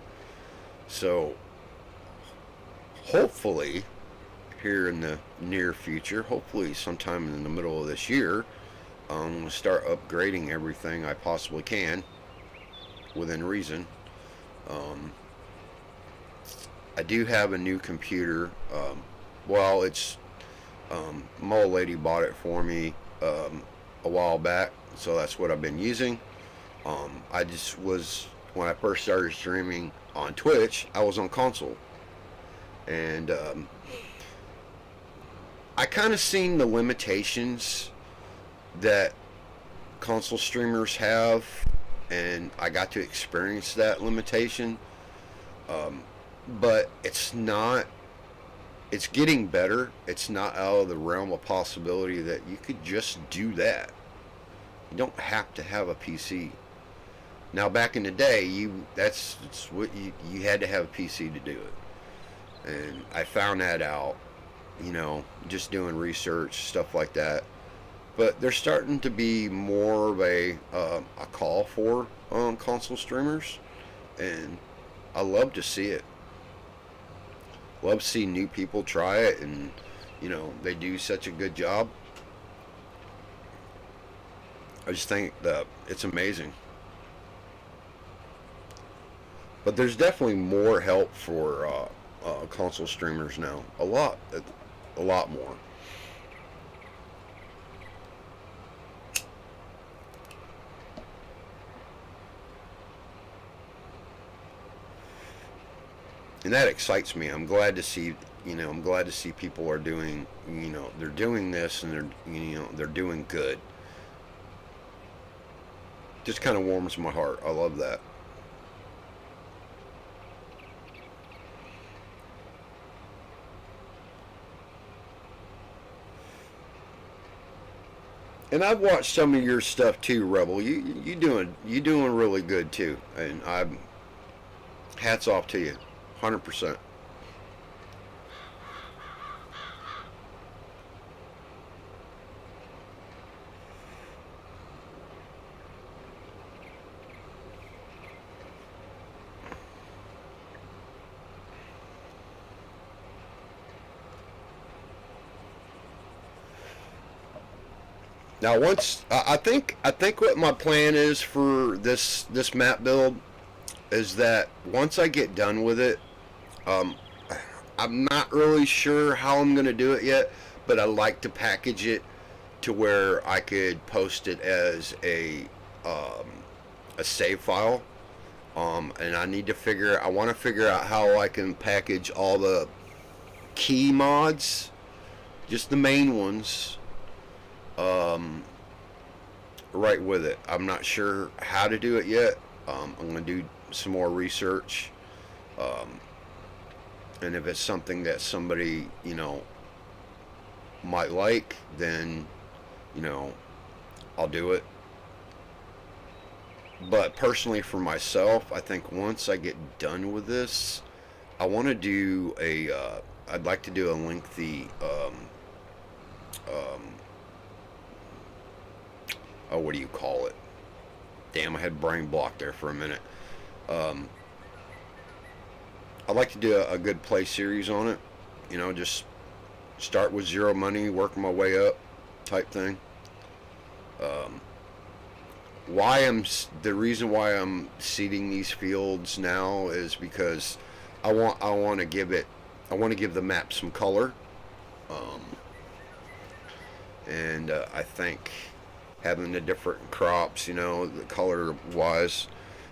So hopefully here in the near future, hopefully sometime in the middle of this year, I'm going to start upgrading everything I possibly can within reason. Um, I do have a new computer. It's my old lady bought it for me a while back, so that's what I've been using. I just was when I first started streaming on Twitch, I was on console, and I kind of seen the limitations that console streamers have, and I got to experience that limitation. Um, but it's getting better. It's not out of the realm of possibility that you could just do that. You don't have to have a PC. Now, back in the day, that's what you had to have a PC to do it. And I found that out, just doing research, stuff like that. But there's starting to be more of a call for console streamers, and I love to see it. Love to see new people try it, and they do such a good job. I just think that it's amazing. But there's definitely more help for console streamers now. A lot more. And that excites me. I'm glad to see, I'm glad to see people are doing, they're doing this and they're doing good. Just kind of warms my heart. I love that. And I've watched some of your stuff too, Rebel. You doing really good too. And I'm hats off to you, 100%. Now, once I think what my plan is for this map build is that once I get done with it, um, I'm not really sure how I'm gonna do it yet, but I like to package it to where I could post it as um, a save file. And I want to figure out how I can package all the key mods, just the main ones, um, right with it. I'm not sure how to do it yet. I'm going to do some more research. Um, and if it's something that somebody, might like, then, you know, I'll do it. But personally, for myself, I think once I get done with this, I want to do I'd like to do a lengthy, um, oh, what do you call it? Damn, I had brain block there for a minute. Um, I'd like to do a good play series on it. Just start with zero money, work my way up, type thing. Um, the reason why I'm seeding these fields now is because I want to give the map some color, um, and I think having the different crops, the color wise,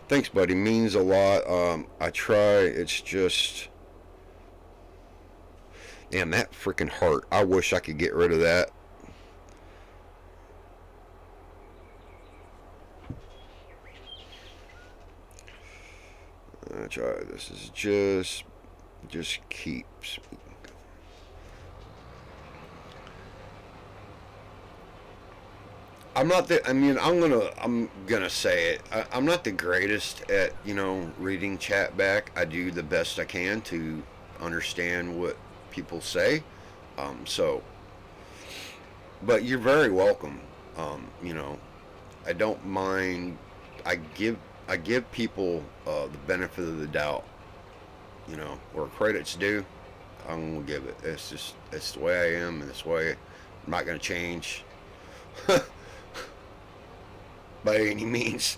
thanks, buddy, means a lot. I try. It's just, damn, that freaking heart. I wish I could get rid of that. I try. This is just keeps. I'm not the. I mean, I'm gonna say it. I'm not the greatest at reading chat back. I do the best I can to understand what people say. So, but you're very welcome. I don't mind. I give I give people the benefit of the doubt. Where credit's due, I'm gonna give it. It's the way I am, and this way I'm not gonna change by any means.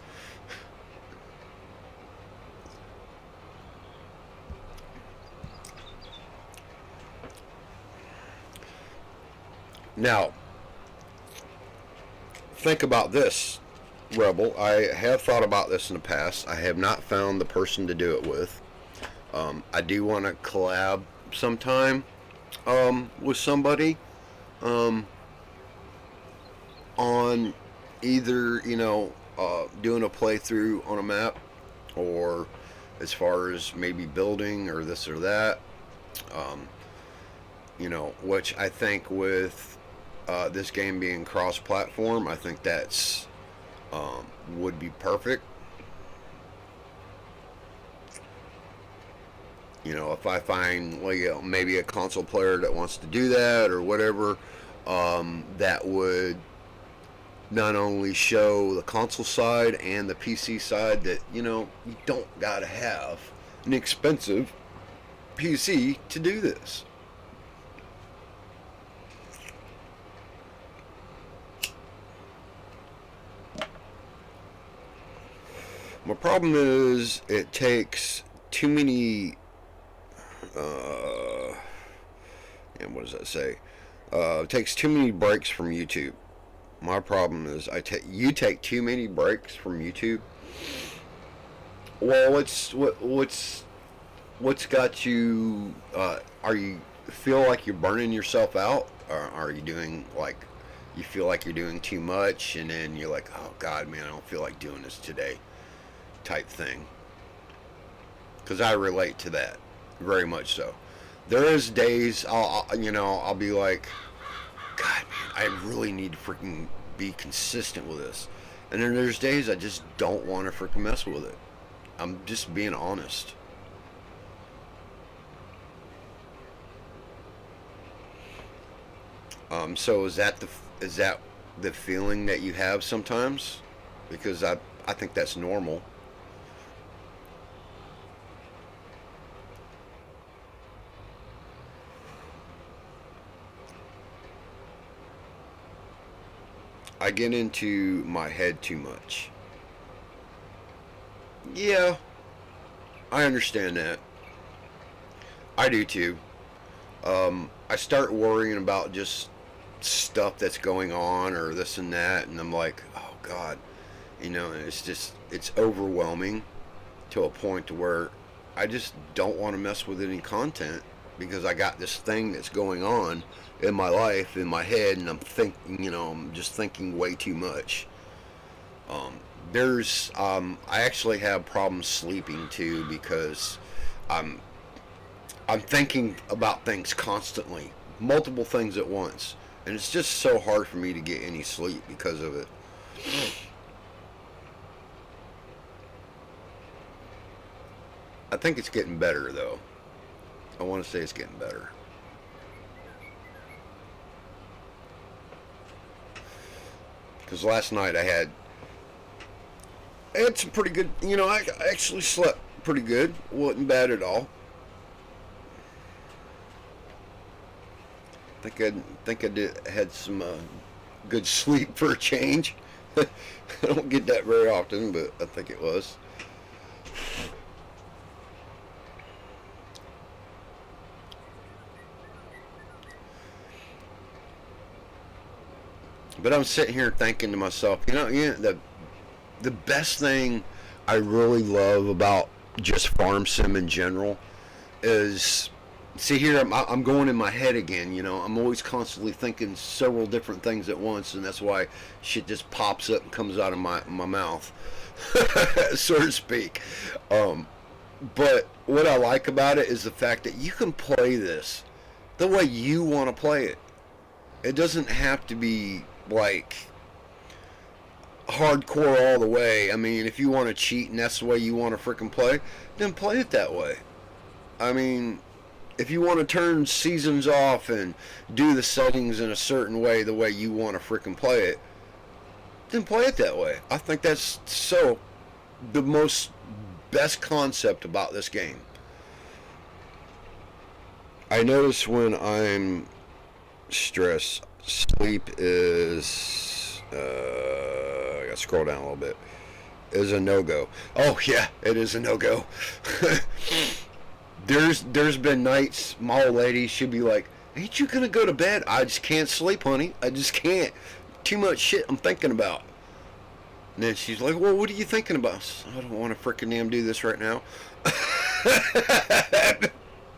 Now, think about this, Rebel. I have thought about this in the past. I have not found the person to do it with. I do want to collab sometime with somebody um, on either, doing a playthrough on a map, or as far as maybe building or this or that. Um, which I think with this game being cross-platform, I think that's would be perfect. If I find, well, maybe a console player that wants to do that or whatever, that would not only show the console side and the PC side that, you don't gotta have an expensive PC to do this. My problem is it takes too many. Uh, and what does that say? It takes too many breaks from YouTube. My problem is you take too many breaks from YouTube. Well, what's got you? Are you feel like you're burning yourself out, or are you doing like you feel like you're doing too much, and then you're like, oh God, man, I don't feel like doing this today, type thing? Because I relate to that very much so. There is days I'll be like, God, man, I really need to freaking be consistent with this. And then there's days I just don't want to freaking mess with it. I'm just being honest. So is that the feeling that you have sometimes? Because I think that's normal. I get into my head too much. Yeah, I understand that. I do too. I start worrying about just stuff that's going on or this and that, and I'm like, oh God, it's just it's overwhelming to a point to where I just don't want to mess with any content because I got this thing that's going on in my life, in my head, and I'm just thinking way too much. I actually have problems sleeping too because I'm I'm thinking about things constantly, multiple things at once, and it's just so hard for me to get any sleep because of it. I think it's getting better though. I want to say it's getting better. Because last night I had some pretty good. I actually slept pretty good. wasn't bad at all. I did had some good sleep for a change. I don't get that very often, but I think it was. But I'm sitting here thinking to myself, the best thing I really love about just farm sim in general is, see here I'm going in my head again. I'm always constantly thinking several different things at once, and that's why shit just pops up and comes out of my mouth, so to speak. But what I like about it is the fact that you can play this the way you want to play it. It doesn't have to be like hardcore all the way. I mean, if you want to cheat and that's the way you want to freaking play, then play it that way. I mean, if you want to turn seasons off and do the settings in a certain way, the way you want to freaking play it, then play it that way. I think that's the most best concept about this game. I notice when I'm stressed, sleep is I gotta scroll down a little bit, is a no-go. Oh yeah, it is a no-go. There's been nights my old lady, she'd be like, ain't you gonna go to bed? I just can't sleep, honey. I just can't. Too much shit I'm thinking about. And then she's like, well, what are you thinking about? I don't want to freaking damn do this right now.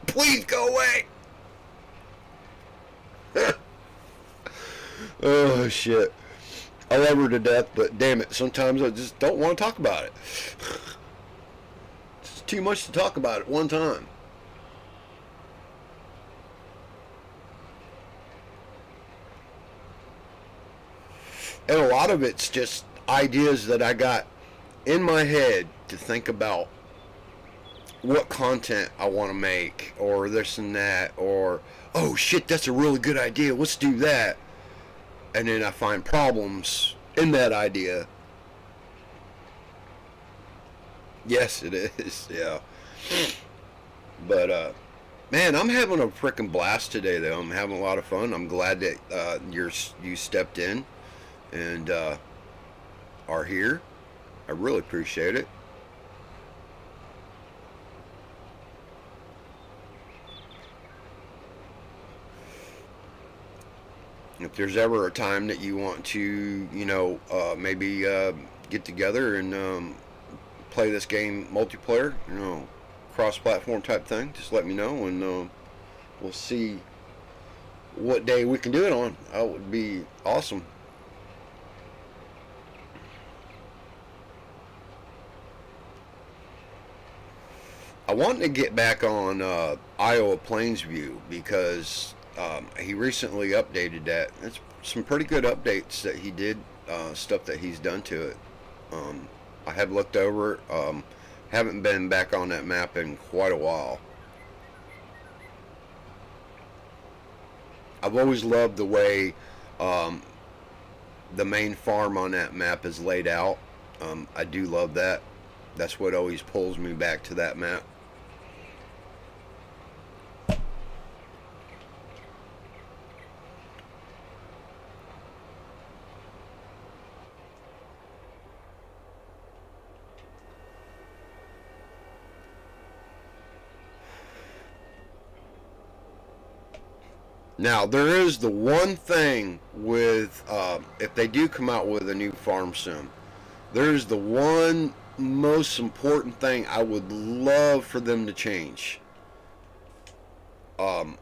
Please go away. Oh shit. I love her to death, but damn it, sometimes I just don't want to talk about it. It's too much to talk about at one time. And a lot of it's just ideas that I got in my head to think about what content I want to make, or this and that, or oh shit, that's a really good idea, let's do that. And then I find problems in that idea. Yes, it is, yeah. But man, I'm having a freaking blast today, though. I'm having a lot of fun. I'm glad that you stepped in and are here. I really appreciate it. If there's ever a time that you want to, maybe get together and play this game multiplayer, cross-platform type thing, just let me know, and we'll see what day we can do it on. That would be awesome. I want to get back on Iowa Plainsview because he recently updated that. It's some pretty good updates that he did, stuff that he's done to it. I have looked over it. Haven't been back on that map in quite a while. I've always loved the way the main farm on that map is laid out. I do love that. That's what always pulls me back to that map. Now, there is the one thing with, if they do come out with a new farm sim, there's the one most important thing I would love for them to change. Um,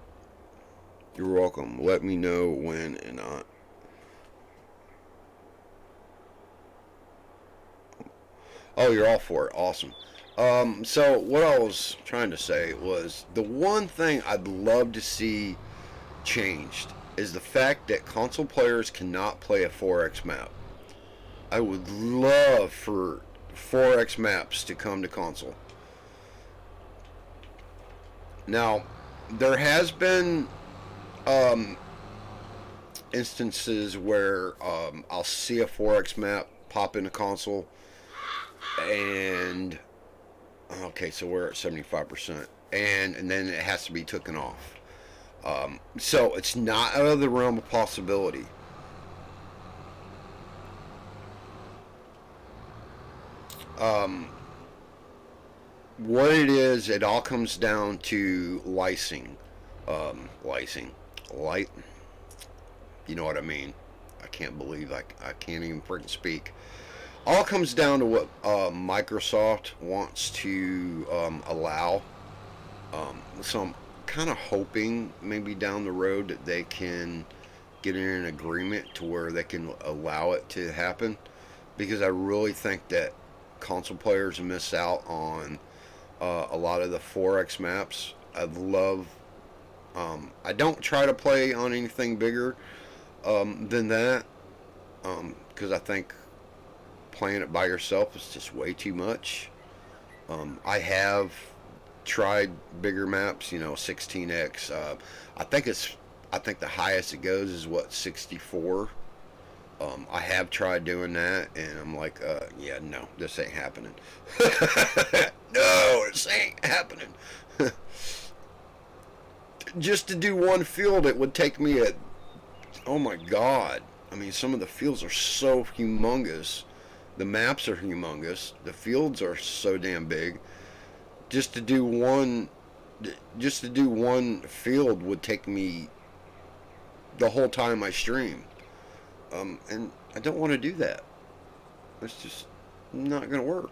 you're welcome. Let me know when and not. Oh, you're all for it. Awesome. So what I was trying to say was the one thing I'd love to see changed is the fact that console players cannot play a 4X map. I would love for 4X maps to come to console. Now, there has been um, instances where I'll see a 4X map pop into console, and okay, so we're at 75%, and then it has to be taken off. So it's not out of the realm of possibility. Um, what it is, it all comes down to licensing. Licensing. Light. You know what I mean? I can't believe I can't even freaking speak. All comes down to what Microsoft wants to allow. So I'm kind of hoping maybe down the road that they can get in an agreement to where they can allow it to happen, because I really think that console players miss out on a lot of the 4X maps. I'd love. I don't try to play on anything bigger than that, because I think playing it by yourself is just way too much. I have tried bigger maps, 16x. I think the highest it goes is what, 64. I have tried doing that, and I'm like, yeah, no, this ain't happening. No, this ain't happening. Just to do one field, it would take me oh my god. I mean, some of the fields are so humongous. The maps are humongous. The fields are so damn big. Just to do one field would take me the whole time I stream. And I don't want to do that. It's just not going to work.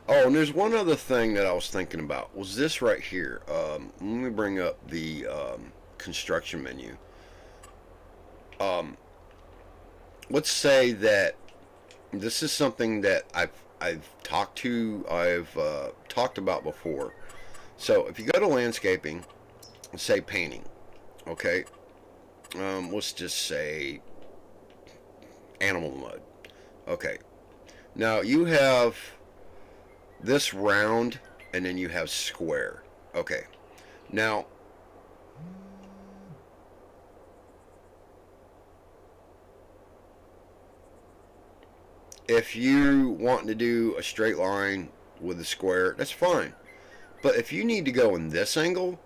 Oh, and there's one other thing that I was thinking about. Was this right here? Let me bring up the construction menu. Um, let's say that this is something that I've talked about before. So if you go to landscaping, say painting, okay. Let's just say animal mud. Okay. Now you have this round, and then you have square. Okay. Now, if you want to do a straight line with a square, that's fine. But if you need to go in this angle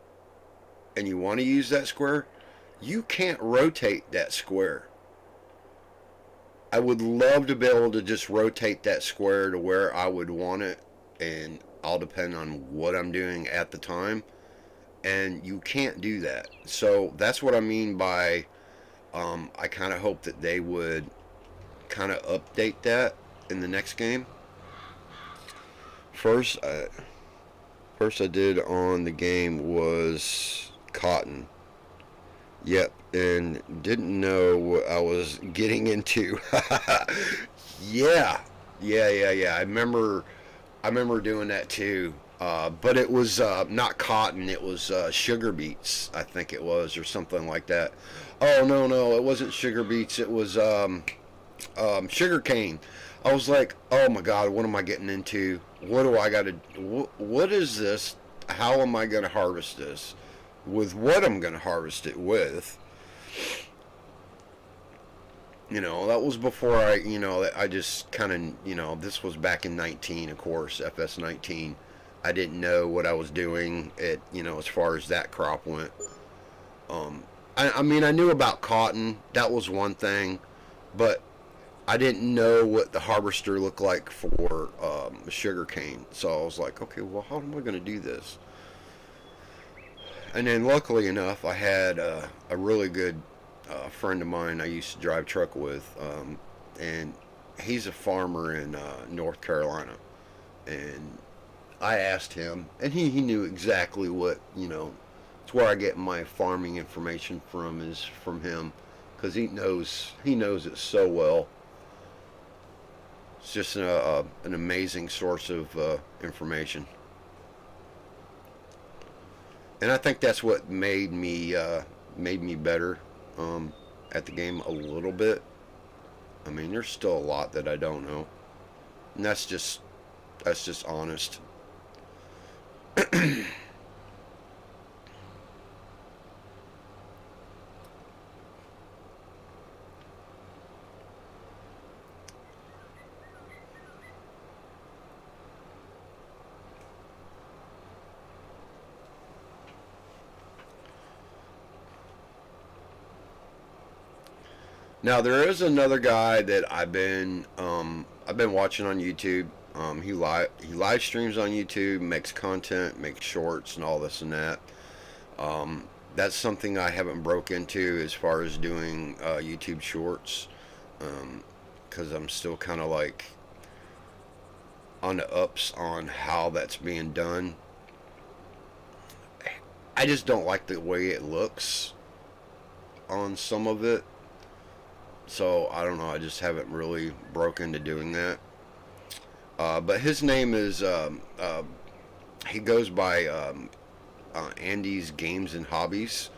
and you want to use that square, you can't rotate that square. I would love to be able to just rotate that square to where I would want it, and I'll depend on what I'm doing at the time. And you can't do that. So that's what I mean by I kind of hope that they would kind of update that in the next game. First, first I did on the game was cotton. Yep, and didn't know what I was getting into. Yeah, yeah. I remember doing that too. But it was not cotton. It was sugar beets, I think it was, or something like that. Oh no, it wasn't sugar beets. It was sugar cane. I was like, oh my god, what am I getting into? What do I got to? What is this? how am I going to harvest this? With what I'm going to harvest it with. That was before I just kind of, this was back in 19, of course, FS 19. I didn't know what I was doing as far as that crop went. I mean, I knew about cotton. That was one thing. But I didn't know what the harvester looked like for sugar cane. So I was like, okay, well, how am I going to do this? And then luckily enough, I had a really good friend of mine I used to drive truck with. And he's a farmer in North Carolina. And I asked him, and he knew exactly what, it's where I get my farming information from, is from him, because he knows it so well. It's just an amazing source of information, and I think that's what made me better at the game a little bit. I mean, there's still a lot that I don't know, and that's just honest. Now there is another guy that I've been watching on YouTube. He live streams on YouTube, makes content, makes shorts, and all this and that. That's something I haven't broke into as far as doing YouTube shorts, because I'm still kind of like on the ups on how that's being done. I just don't like the way it looks on some of it. So I don't know. I just haven't really broke into doing that. But his name is he goes by Andy's Games and Hobbies.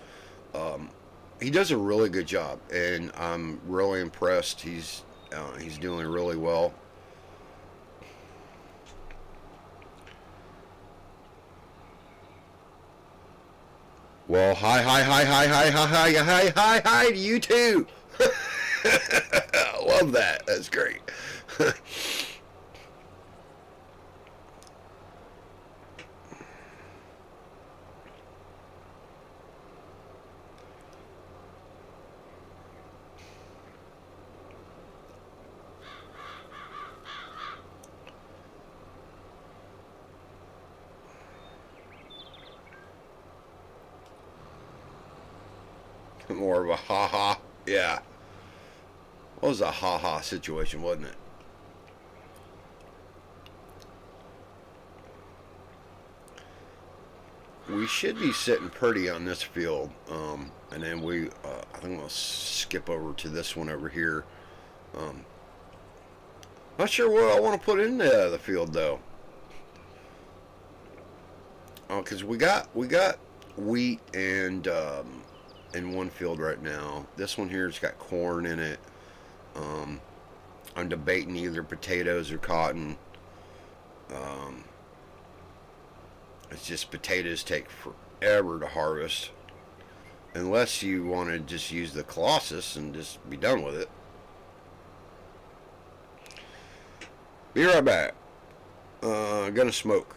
He does a really good job, and I'm really impressed. He's doing really well. Well, hi to you too. I love that. That's great. More of a ha ha. Yeah. It was a ha ha situation, wasn't it? We should be sitting pretty on this field. And then I think we'll skip over to this one over here. Um, Not sure what I want to put in the field though. Because we got wheat and in one field right now. This one here's got corn in it. Um, I'm debating either potatoes or cotton. Um, it's just potatoes take forever to harvest. Unless you want to just use the Colossus and just be done with it. Be right back. Gonna smoke.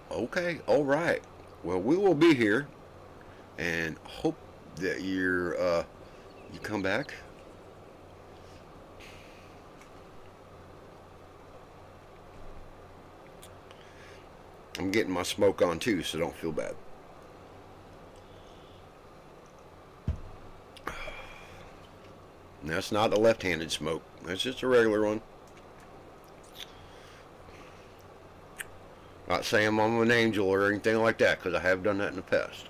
Okay, alright. Well, we will be here. And hope that you come back. I'm getting my smoke on too, so don't feel bad. That's not a left-handed smoke. That's just a regular one. Not saying I'm an angel or anything like that, because I have done that in the past.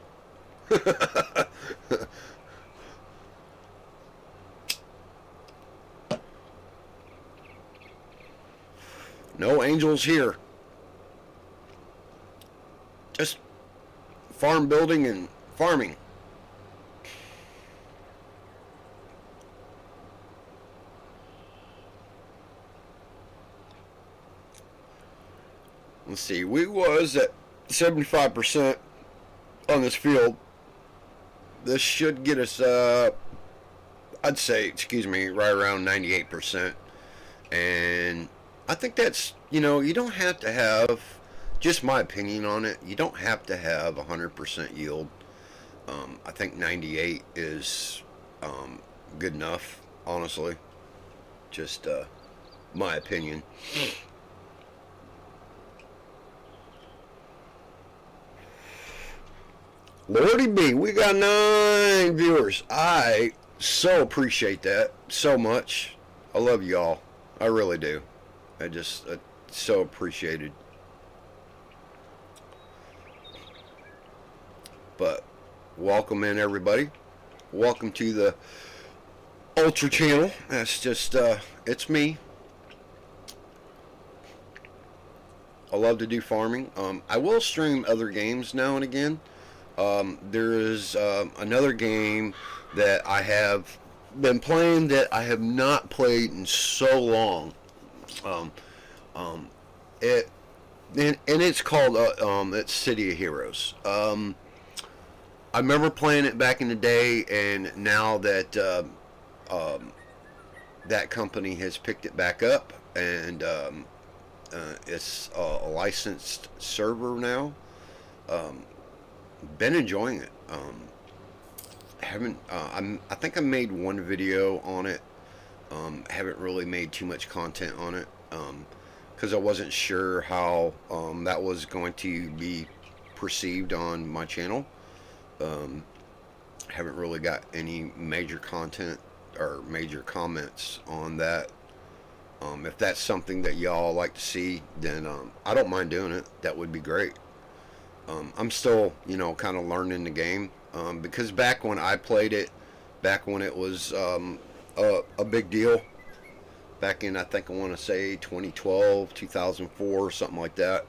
No angels here. Just farm building and farming. let's see, we was at 75% on this field. This should get us, I'd say, excuse me, right around 98%. And I think that's, you don't have to have, just my opinion on it, you don't have to have 100% yield. I think 98 is good enough, honestly. Just my opinion. Lordy B, we got 9 viewers. I so appreciate that so much. I love y'all. I really do. I just so appreciated. But welcome in, everybody. Welcome to the Ultra channel. That's just it's me. I love to do farming. I will stream other games now and again. There is another game that I have been playing that I have not played in so long. It's called it's City of Heroes. I remember playing it back in the day, and now that that company has picked it back up, and it's a licensed server now. Been enjoying it. I think I made one video on it. Haven't really made too much content on it because I wasn't sure how that was going to be perceived on my channel. Haven't really got any major content or major comments on that. If that's something that y'all like to see, then I don't mind doing it. That would be great. I'm still, kind of learning the game because back when I played it, back when it was a big deal, back in, I think I want to say 2012, 2004, something like that.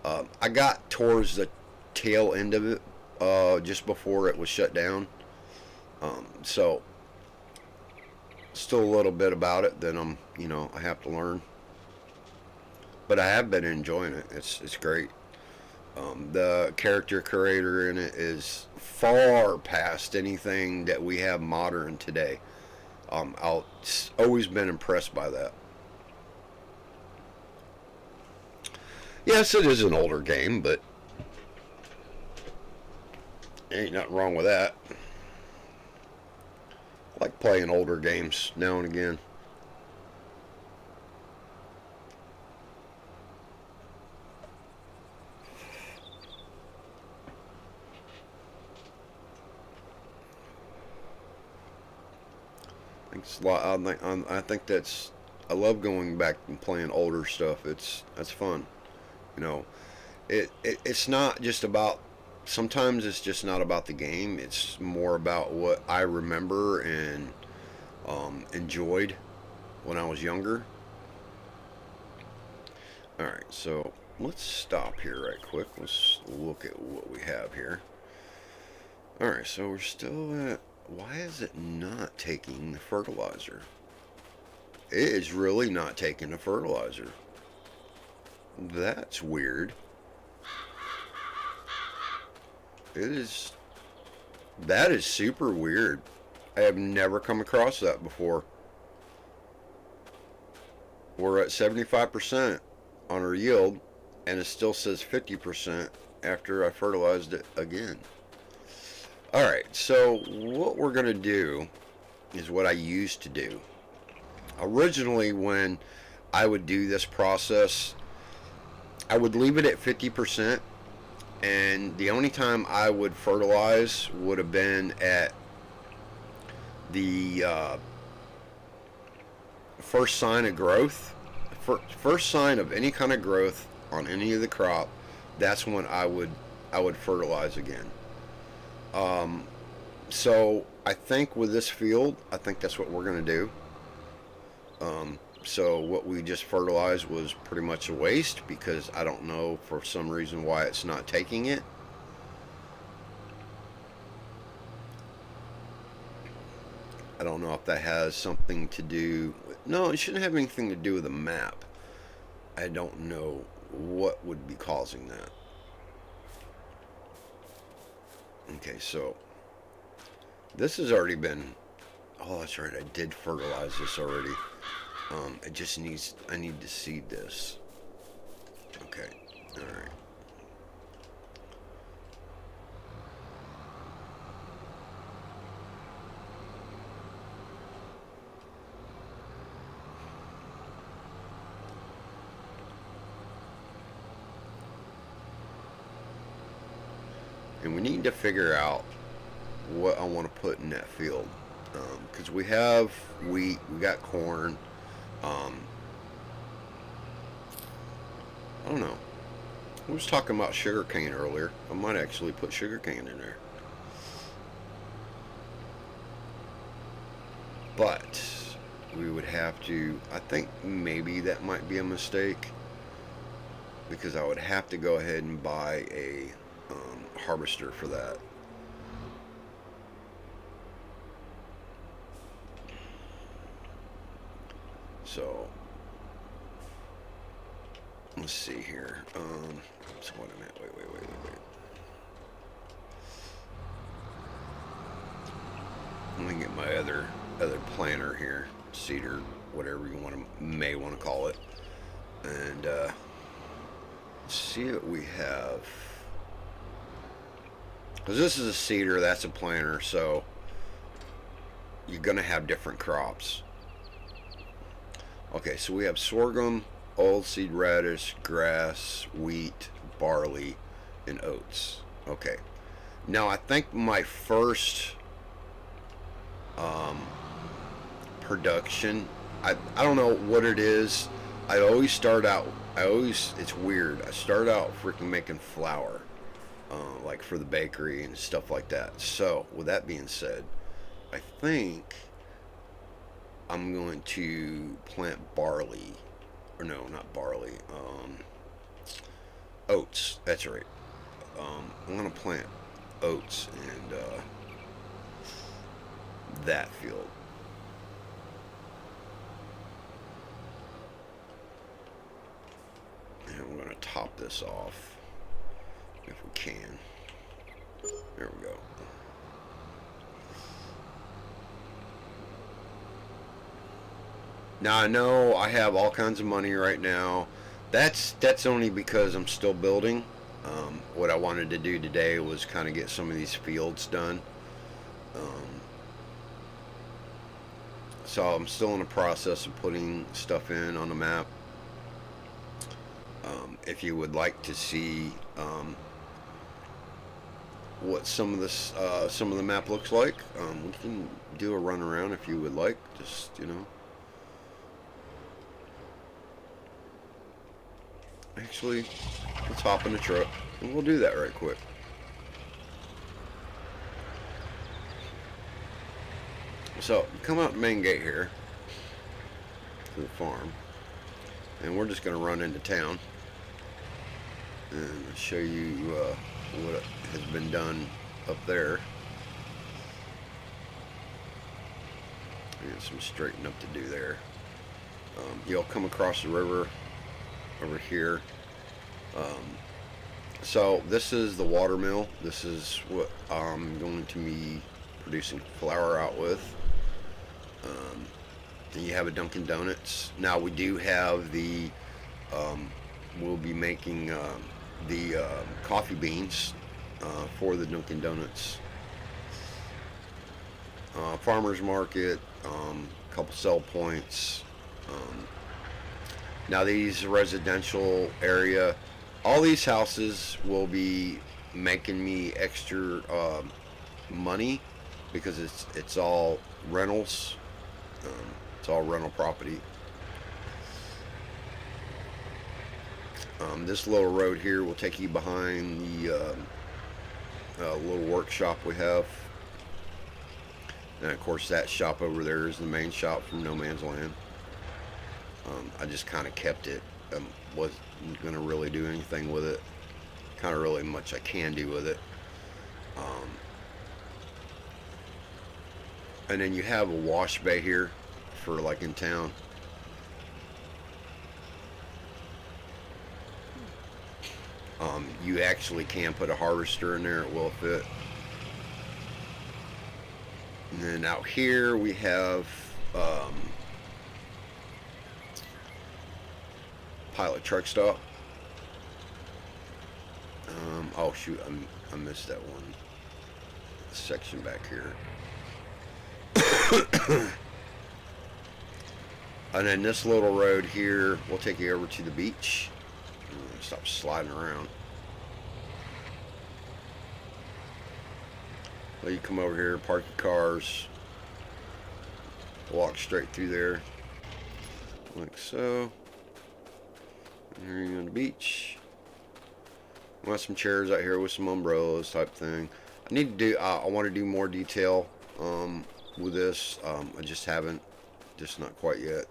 I got towards the tail end of it, just before it was shut down. So still a little bit about it that I have to learn. But I have been enjoying it. It's great. The character creator in it is far past anything that we have modern today. I've always been impressed by that. Yes, it is an older game, but ain't nothing wrong with that. I like playing older games now and again. I think that's, I love going back and playing older stuff. That's fun. It's not just about, sometimes it's just not about the game. It's more about what I remember and enjoyed when I was younger. Alright, so let's stop here right quick. Let's look at what we have here. Alright, so we're still at, why is it not taking the fertilizer? It is really not taking the fertilizer. That's weird. That is super weird. I have never come across that before. We're at 75% on our yield, and it still says 50% after I fertilized it again. Alright, so what we're going to do is what I used to do. Originally, when I would do this process, I would leave it at 50%, and the only time I would fertilize would have been at the first sign of growth, first sign of any kind of growth on any of the crop. That's when I would fertilize again. So I think with this field, I think that's what we're going to do. So what we just fertilized was pretty much a waste because I don't know for some reason why it's not taking it. I don't know if that has something to do with, no, it shouldn't have anything to do with the map. I don't know what would be causing that. Okay, so this has already been, oh, that's right, I did fertilize this already. It just needs, I need to seed this. Okay, alright. And we need to figure out what I want to put in that field. Because we have wheat, we got corn. I don't know. I was talking about sugar cane earlier. I might actually put sugar cane in there. But we would have to, I think maybe that might be a mistake. Because I would have to go ahead and buy a harvester for that. So let's see here. So wait a minute. Wait. Let me get my other planter here, seeder, whatever you may want to call it, and see what we have. Because this is a seeder, that's a planter, so you're gonna have different crops. Okay, so we have sorghum, oilseed radish, grass, wheat, barley, and oats. Okay. Now I think my first production, I don't know what it is. It's weird. I start out freaking making flour, like for the bakery and stuff like that. So with that being said, I think I'm going to plant barley, or no, not barley, oats. That's right. I'm going to plant oats in that field. And we're going to top this off if we can. There we go. Now I know I have all kinds of money right now. That's only because I'm still building. What I wanted to do today was kind of get some of these fields done. So I'm still in the process of putting stuff in on the map. If you would like to see what some of the map looks like, we can do a run around if you would like. Just, you know. Actually, let's hop in the truck and we'll do that right quick. So, come out the main gate here to the farm, and we're just going to run into town and show you what has been done up there. And some straightening up to do there. You'll come across the river over here. So this is the water mill. This is what I'm going to be producing flour out with. Then you have a Dunkin' Donuts. Now we do have the we'll be making the coffee beans for the Dunkin' Donuts. Farmers market, a couple sell points. Now these residential area, all these houses will be making me extra money because it's all rentals. It's all rental property. This little road here will take you behind the little workshop we have. And of course that shop over there is the main shop from No Man's Land. I just kind of kept it. Wasn't going to really do anything with it. Kind of really much I can do with it. And then you have a wash bay here for like in town. You actually can put a harvester in there, it will fit. And then out here we have pilot truck stop. Oh shoot, I missed that one section back here. And then this little road here will take you over to the beach. Stop sliding around. Well, you come over here, park your cars, walk straight through there, like so. And here you're on the beach. We have some chairs out here with some umbrellas type thing. I need to do. I want to do more detail with this. I just haven't, just not quite yet.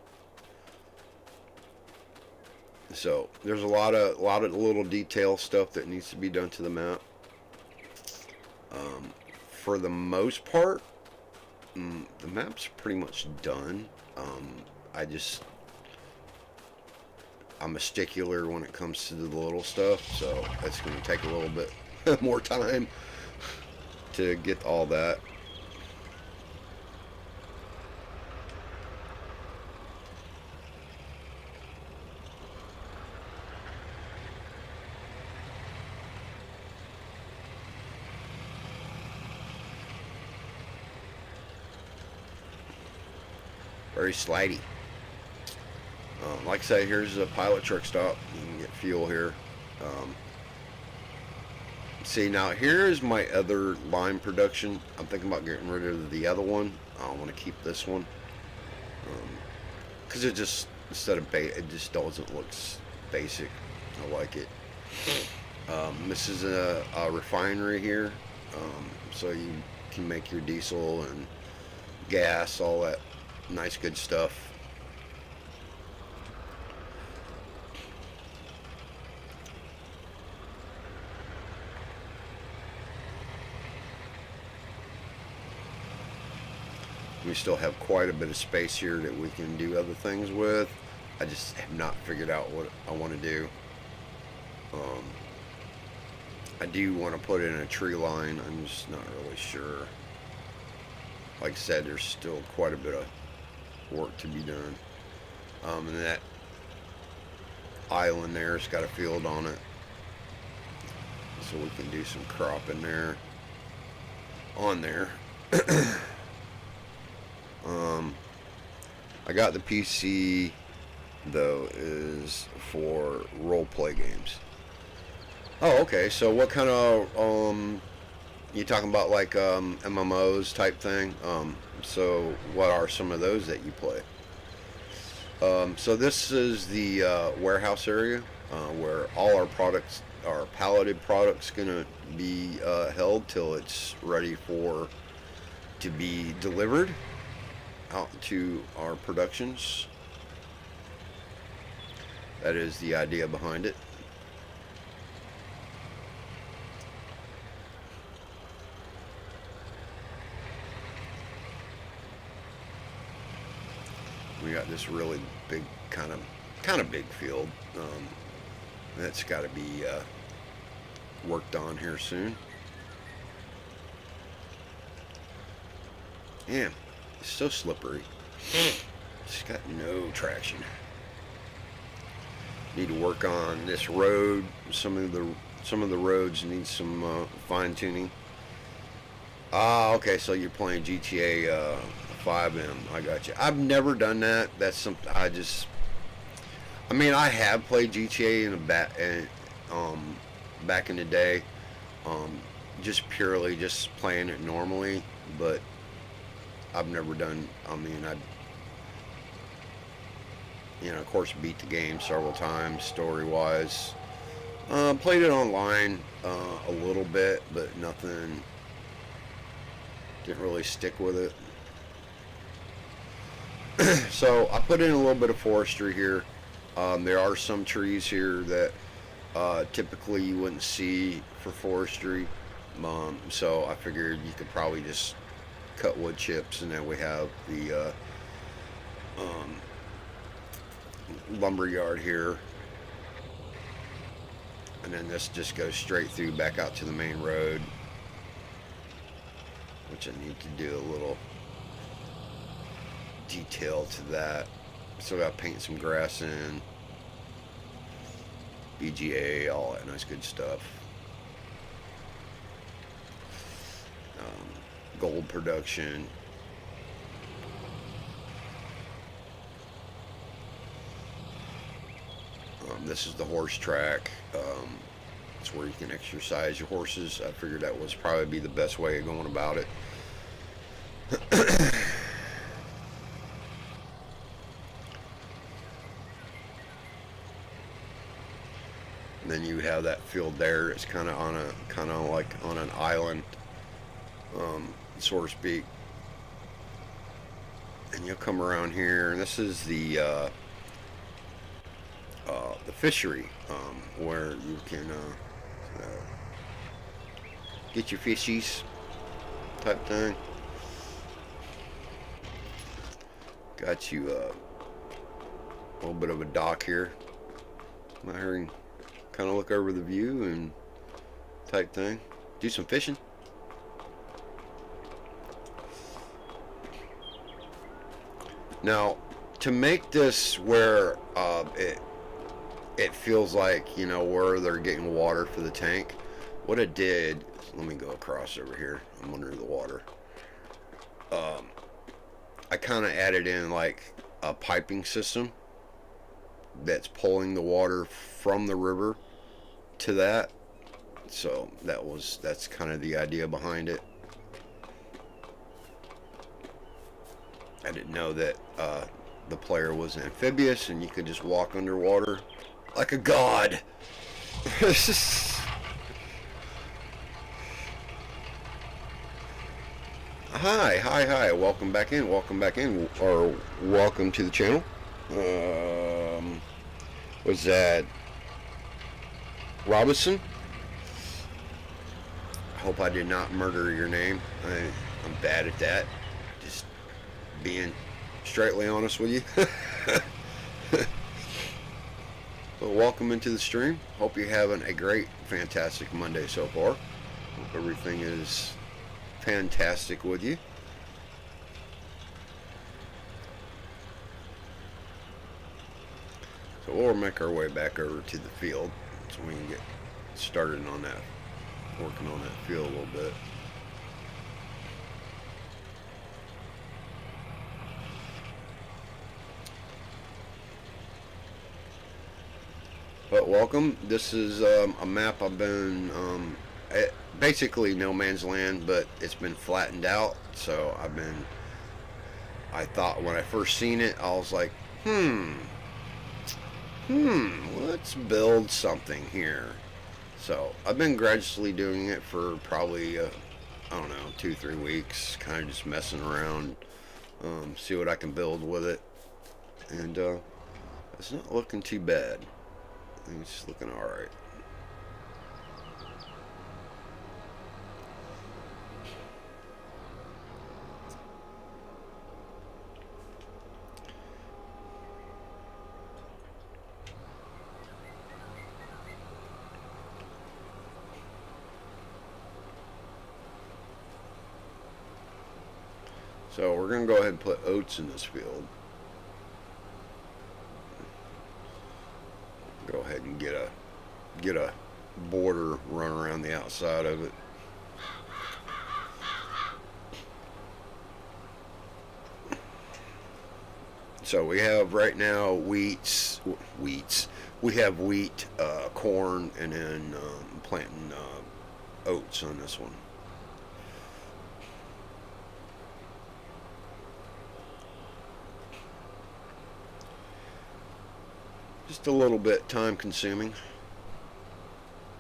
So there's a lot of little detail stuff that needs to be done to the map. For the most part, the map's pretty much done. I'm a stickler when it comes to the little stuff, so it's going to take a little bit more time to get all that. Very slidey. Like I say, here's a pilot truck stop. You can get fuel here. See, now here's my other line production. I'm thinking about getting rid of the other one. I want to keep this one because it just, instead of it just doesn't look basic. I like it. This is a refinery here, so you can make your diesel and gas, all that nice good stuff. We still have quite a bit of space here that we can do other things with. I just have not figured out what I want to do. I do want to put in a tree line. I'm just not really sure. Like I said, there's still quite a bit of work to be done. And that island there's got a field on it, so we can do some cropping there on there. I got the PC though is for role play games. Oh, okay. So what kind of you talking about, like MMOs type thing? So what are some of those that you play? So this is the warehouse area where all our products, our palleted products, gonna be held till it's ready to be delivered out to our productions. That is the idea behind it. We got this really big, kind of big field that's got to be worked on here soon. Yeah, it's so slippery. It's got no traction. Need to work on this road. Some of the roads need some fine tuning. Ah, okay. So you're playing GTA 5M. I got you. I've never done that. That's something I mean, I have played GTA back in the day, just purely just playing it normally, but I've never done. I mean, of course, beat the game several times, story-wise. Played it online a little bit, but nothing. Didn't really stick with it. So I put in a little bit of forestry here. There are some trees here that typically you wouldn't see for forestry. So I figured you could probably just cut wood chips, and then we have the lumber yard here. And then this just goes straight through back out to the main road, which I need to do a little detail to that. Still got to paint some grass in, BGA, all that nice good stuff. Gold production. This is the horse track. It's where you can exercise your horses. I figured that was probably be the best way of going about it. And then you have that field there. It's kind of like on an island, so to speak. And you'll come around here, and this is the fishery, where you can get your fishies type thing. Got you a little bit of a dock here. I'm out here and kind of look over the view and type thing. Do some fishing. Now, to make this where it feels like, you know, where they're getting water for the tank, what I did, let me go across over here. I'm under the water. I kind of added in like a piping system that's pulling the water from the river to that. So that's kind of the idea behind it. I didn't know that the player was amphibious and you could just walk underwater like a god. Hi. Welcome back in, or welcome to the channel. Was that Robinson? I hope I did not murder your name. I'm bad at that. Just being straightly honest with you. Well, welcome into the stream. Hope you're having a great, fantastic Monday so far. Hope everything is fantastic with you. So we'll make our way back over to the field so we can get started on that, working on that field a little bit. But welcome. This is a map I've been basically no man's land, but it's been flattened out. So I thought when I first seen it, I was like, let's build something here. So I've been gradually doing it for probably I don't know, 2-3 weeks, kind of just messing around, see what I can build with it, and it's not looking too bad. It's looking alright. So we're going to go ahead and put oats in this field. Go ahead and get a border run around the outside of it. So we have right now wheats. We have wheat, corn, and then planting oats on this one. Just a little bit time consuming,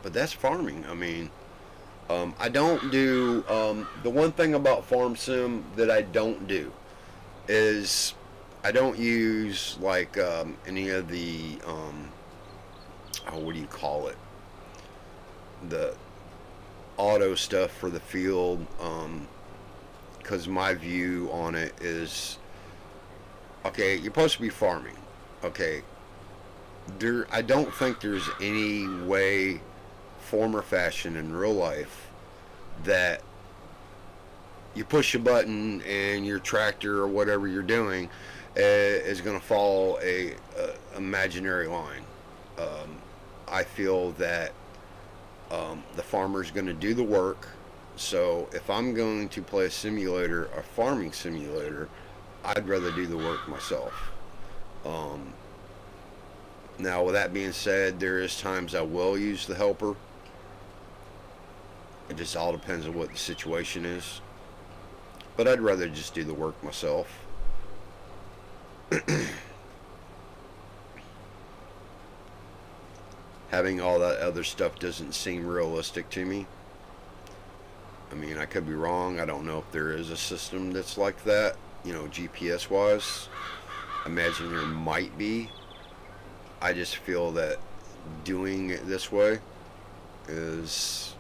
but that's farming. I mean, I don't do the one thing about Farm Sim that I don't do is I don't use like any of the what do you call it, the auto stuff for the field, because my view on it is, okay, you're supposed to be farming, okay. I don't think there's any way form or fashion in real life that you push a button and your tractor or whatever you're doing is going to follow a imaginary line. I feel that the farmer's going to do the work. So if I'm going to play a simulator, a farming simulator, I'd rather do the work myself. Now, with that being said, there is times I will use the helper. It just all depends on what the situation is. But I'd rather just do the work myself. Having all that other stuff doesn't seem realistic to me. I mean, I could be wrong. I don't know if there is a system that's like that, GPS wise. I imagine there might be. I just feel that doing it this way is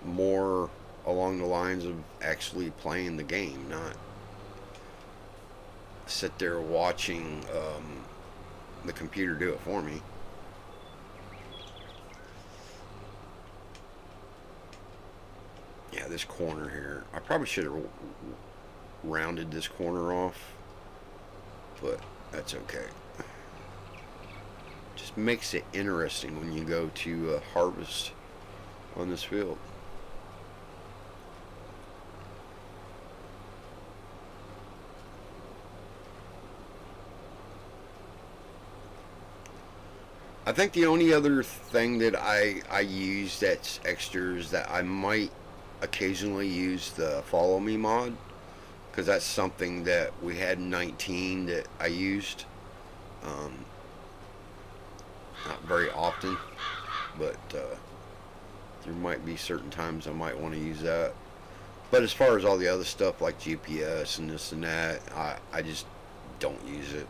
more along the lines of actually playing the game, not sit there watching the computer do it for me. Yeah, this corner here, I probably should have rounded this corner off, but that's okay. Just makes it interesting when you go to harvest on this field. I think the only other thing that I use that's extras that I might occasionally use the follow me mod, because that's something that we had in 19 that I used not very often, but there might be certain times I might want to use that. But as far as all the other stuff like GPS and this and that, I just don't use it.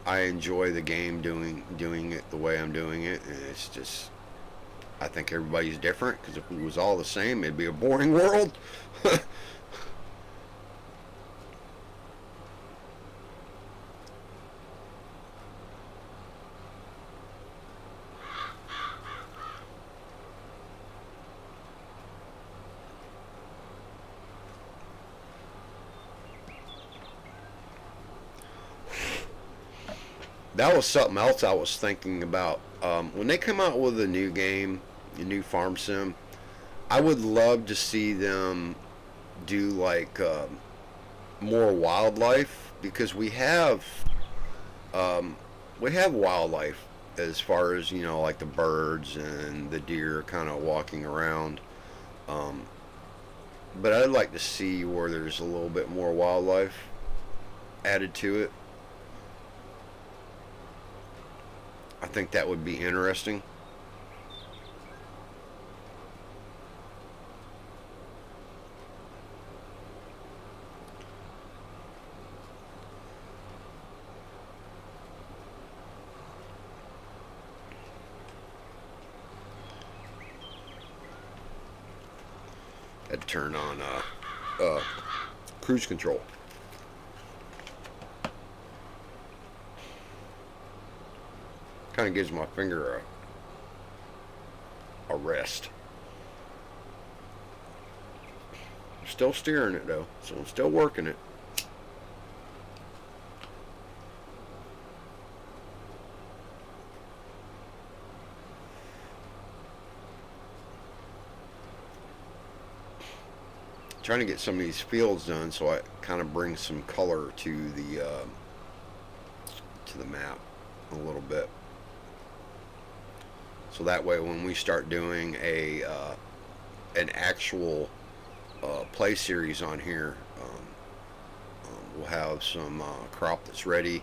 I enjoy the game doing it the way I'm doing it, and it's just, I think everybody's different, because if it was all the same, it'd be a boring world. That was something else I was thinking about. When they come out with a new game, a new farm sim, I would love to see them do like more wildlife, because we have wildlife as far as like the birds and the deer kind of walking around. But I'd like to see where there's a little bit more wildlife added to it. I think that would be interesting. I'd turn on cruise control. Kind of gives my finger a rest. Still steering it though, so I'm still working it. Trying to get some of these fields done so I kind of bring some color to the map a little bit. So that way, when we start doing an actual play series on here, we'll have some crop that's ready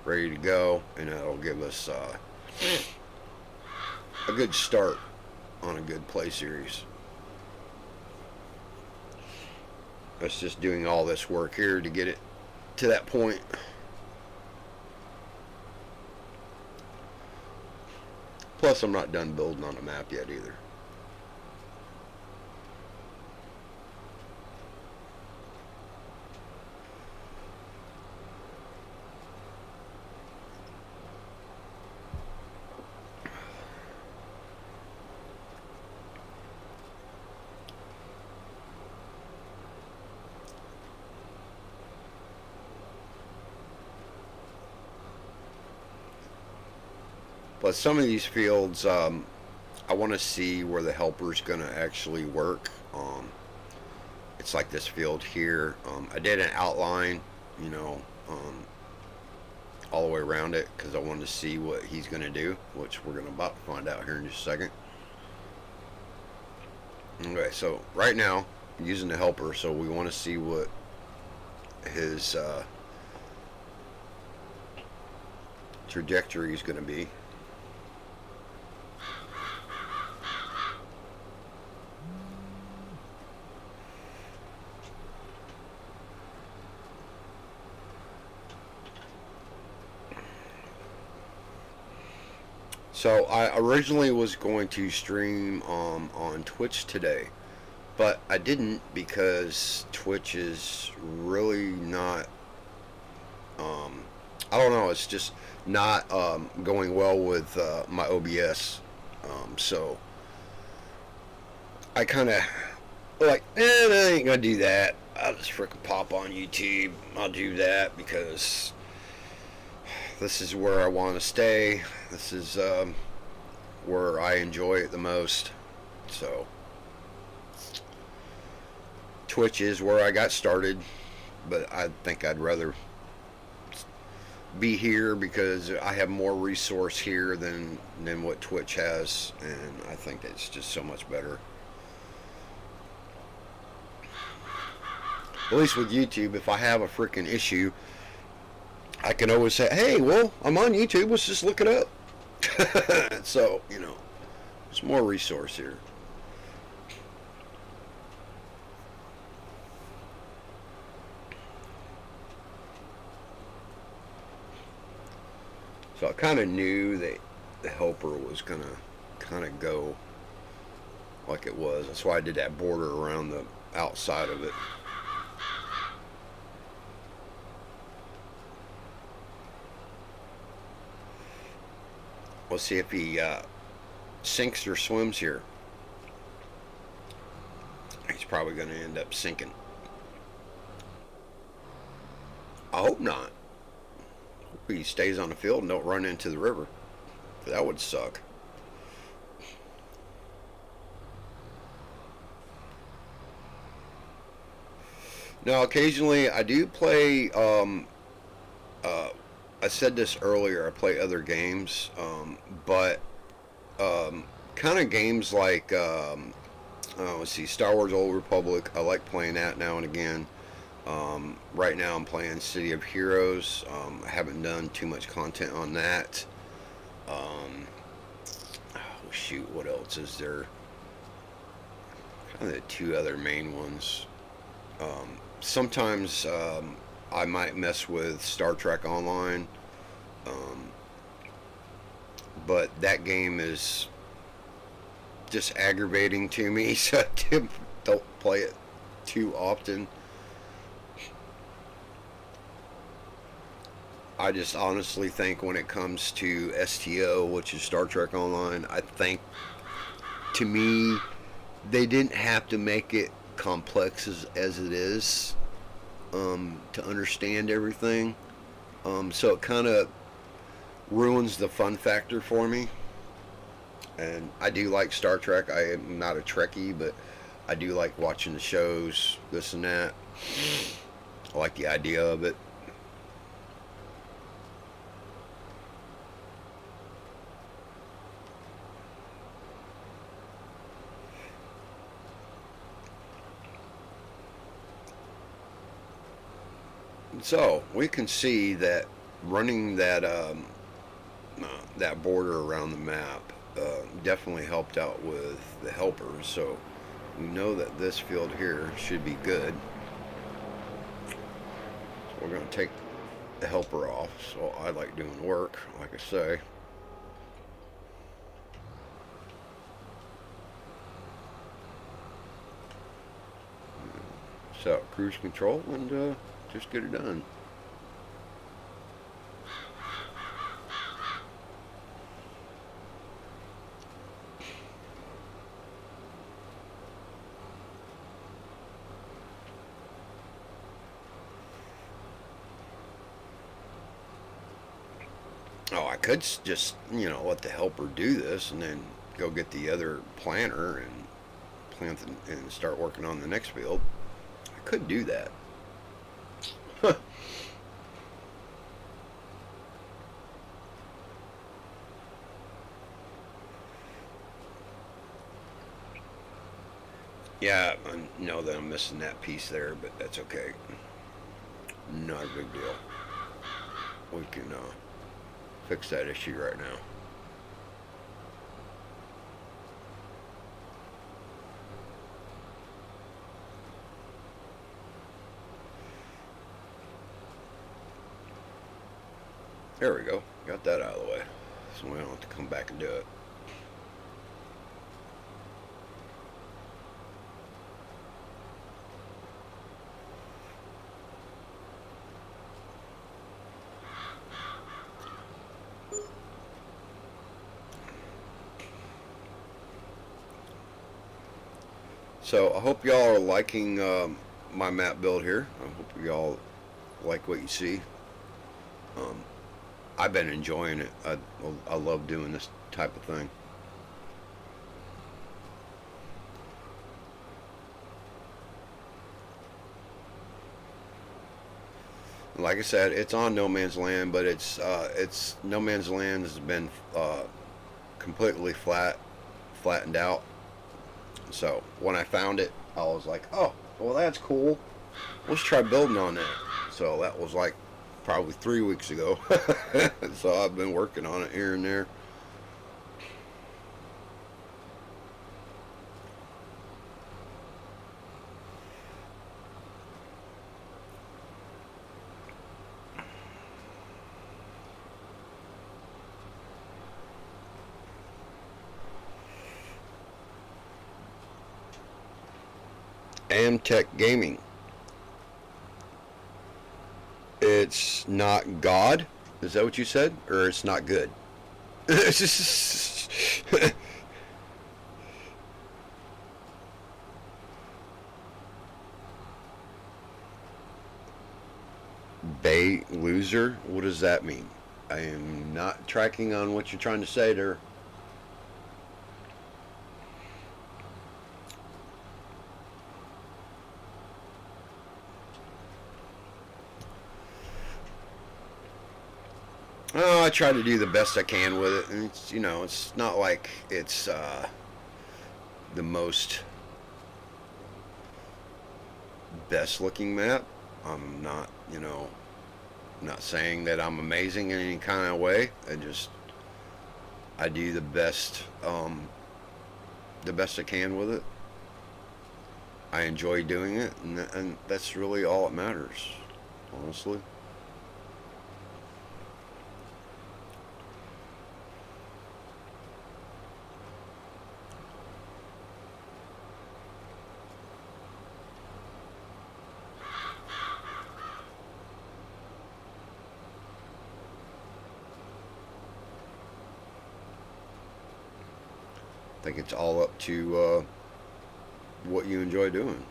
to go, and that'll give us a good start on a good play series. That's just doing all this work here to get it to that point. Plus, I'm not done building on the map yet either. But some of these fields, I want to see where the helper's going to actually work. It's like this field here. I did an outline, you know, all the way around it because I wanted to see what he's going to do, which we're going to about find out here in just a second. Okay, so right now, I'm using the helper, so we want to see what his trajectory is going to be. So I originally was going to stream on Twitch today, but I didn't because Twitch is really not. I don't know. It's just not going well with my OBS. So I kind of like, I ain't gonna do that. I'll just freaking pop on YouTube. I'll do that because this is where I want to stay. This is where I enjoy it the most. So Twitch is where I got started, but I think I'd rather be here because I have more resource here than what Twitch has, and I think it's just so much better. At least with YouTube, if I have a freaking issue, I can always say, hey, well, I'm on YouTube, let's just look it up. So, you know, there's more resource here. So I kind of knew that the helper was going to kind of go like it was. That's why I did that border around the outside of it. We'll see if he sinks or swims here. He's probably going to end up sinking. I hope not. Hope he stays on the field and don't run into the river. That would suck. Now, occasionally I do play. I said this earlier. I play other games, but kind of games like let's see, Star Wars: Old Republic. I like playing that now and again. Right now, I'm playing City of Heroes. I haven't done too much content on that. Oh shoot, what else is there? Kind of the two other main ones. Sometimes I might mess with Star Trek Online, but that game is just aggravating to me, so I don't play it too often. I just honestly think when it comes to STO, which is Star Trek Online, I think, to me, they didn't have to make it complex as it is to understand everything. So it kind of ruins the fun factor for me. And I do like Star Trek. I am not a Trekkie, but I do like watching the shows, this and that. I like the idea of it. So we can see that running that that border around the map definitely helped out with the helpers. So we know that this field here should be good. So we're going to take the helper off. So I like doing work, like I say. So cruise control and just get it done. Oh, I could just, let the helper do this and then go get the other planter and plant and start working on the next field. I could do that. Yeah, I know that I'm missing that piece there, but that's okay. Not a big deal. We can fix that issue right now. There we go. Got that out of the way. So we don't have to come back and do it. So I hope y'all are liking my map build here. I hope y'all like what you see. Um, I've been enjoying it. I love doing this type of thing. Like I said, it's on No Man's Land, but it's No Man's Land has been completely flattened out. So when I found it, I was like, oh, well, that's cool. Let's try building on that. So that was like probably 3 weeks ago. So I've been working on it here and there. Amtech Gaming. It's not God. Is that what you said? Or it's not good? Bay loser? What does that mean? I am not tracking on what you're trying to say there. Oh, I try to do the best I can with it, and it's not like it's the most best looking map. I'm not, not saying that I'm amazing in any kind of way. I do the best I can with it. I enjoy doing it, and that's really all that matters, honestly. I think it's all up to what you enjoy doing.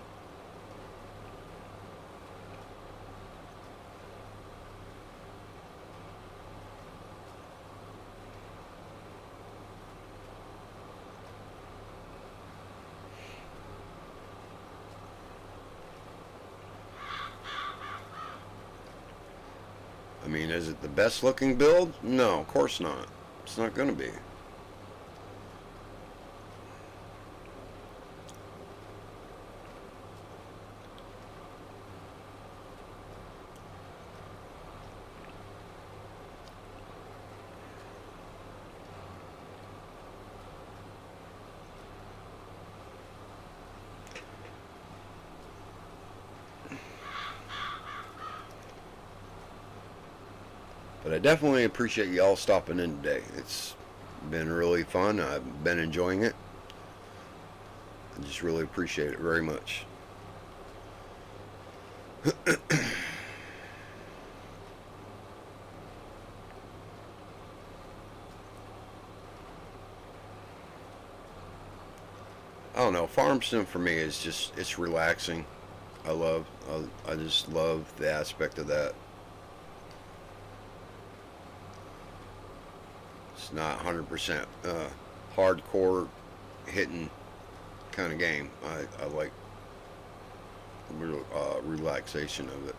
I mean, is it the best looking build? No, of course not. It's not going to be. But I definitely appreciate y'all stopping in today. It's been really fun. I've been enjoying it. I just really appreciate it very much. I don't know. Farm sim for me is just it's relaxing. I just love the aspect of that. It's not 100% hardcore hitting kind of game. I like relaxation of it.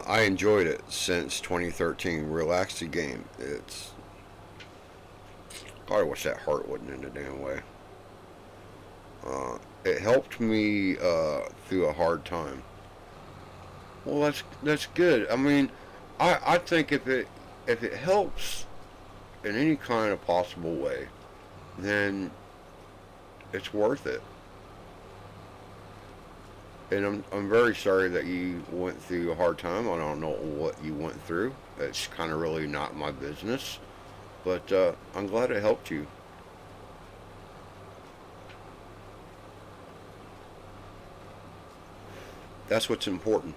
I enjoyed it since 2013. Relaxed the game. It's. God, I wish that heart wasn't in the damn way. It helped me through a hard time. Well, that's good. I mean, I think if it helps in any kind of possible way, then it's worth it. And I'm very sorry that you went through a hard time. I don't know what you went through. It's kind of really not my business. But I'm glad it helped you. That's what's important.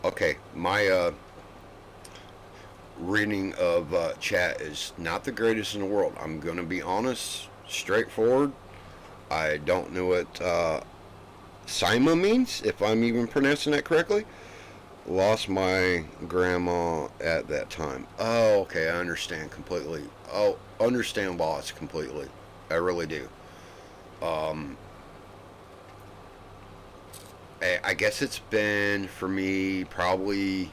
Okay, my reading of chat is not the greatest in the world. I'm going to be honest, straightforward. I don't know what Sima means, if I'm even pronouncing that correctly. Lost my grandma at that time. Oh, okay, I understand completely. Oh, understand loss completely. I really do. Um, I guess it's been for me probably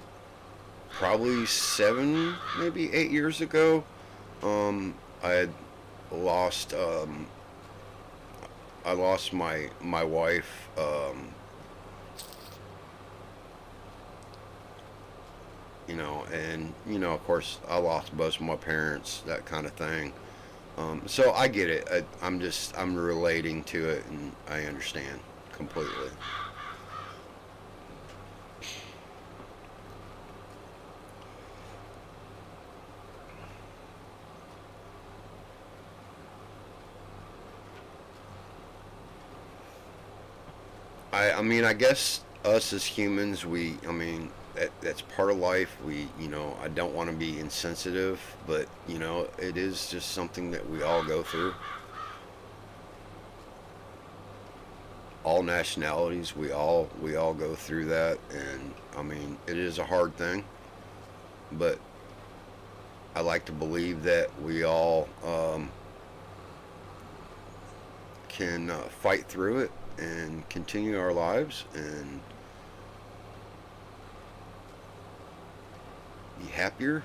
7, maybe 8 years ago. I had lost I lost my wife. And of course, I lost both of my parents, that kind of thing. So I get it. I'm relating to it, and I understand completely. I mean, I guess us as humans, I mean, that's part of life. I don't want to be insensitive, but it is just something that we all go through. All nationalities, we all go through that, and I mean, it is a hard thing, but I like to believe that we all can fight through it and continue our lives and be happier.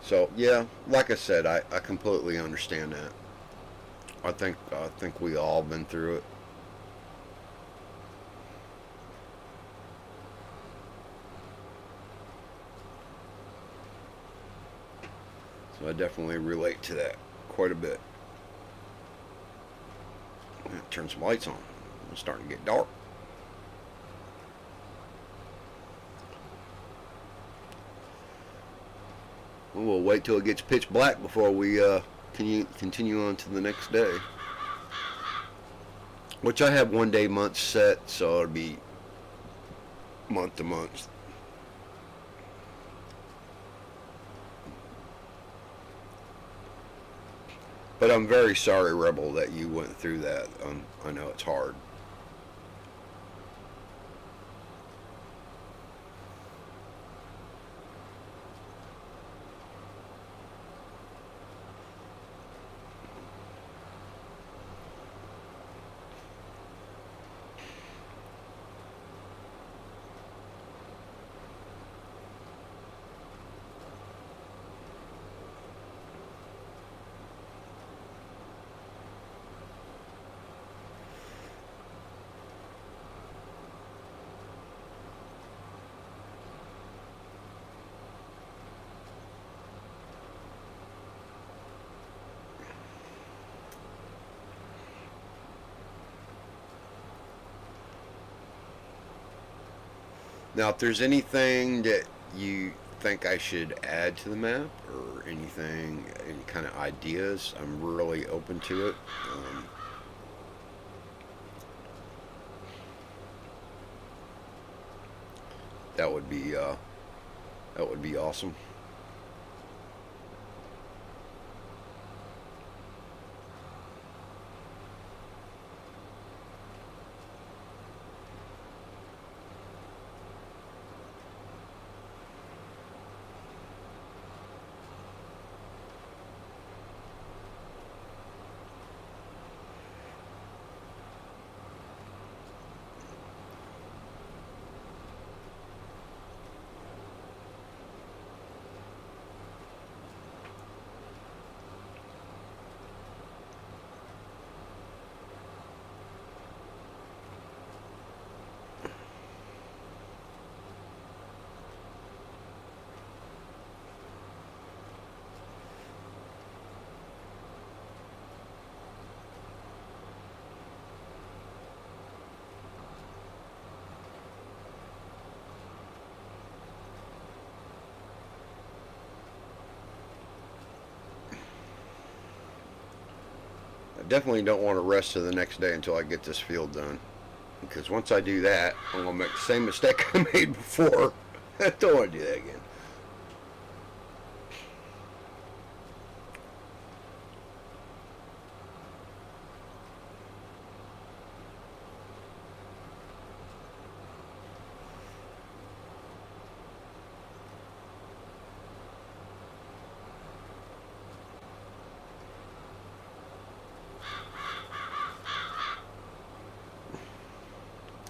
So yeah, like I said, I completely understand that. I think we all been through it. So I definitely relate to that quite a bit. Turn some lights on. It's starting to get dark. We'll wait till it gets pitch black before we continue on to the next day. Which I have 1 day months set, so it'll be month to month. But I'm very sorry, Rebel, that you went through that. I know it's hard. Now, if there's anything that you think I should add to the map or anything, any kind of ideas, I'm really open to it. That would be awesome. I definitely don't want to rest to the next day until I get this field done. Because once I do that, I'm going to make the same mistake I made before. I don't want to do that again.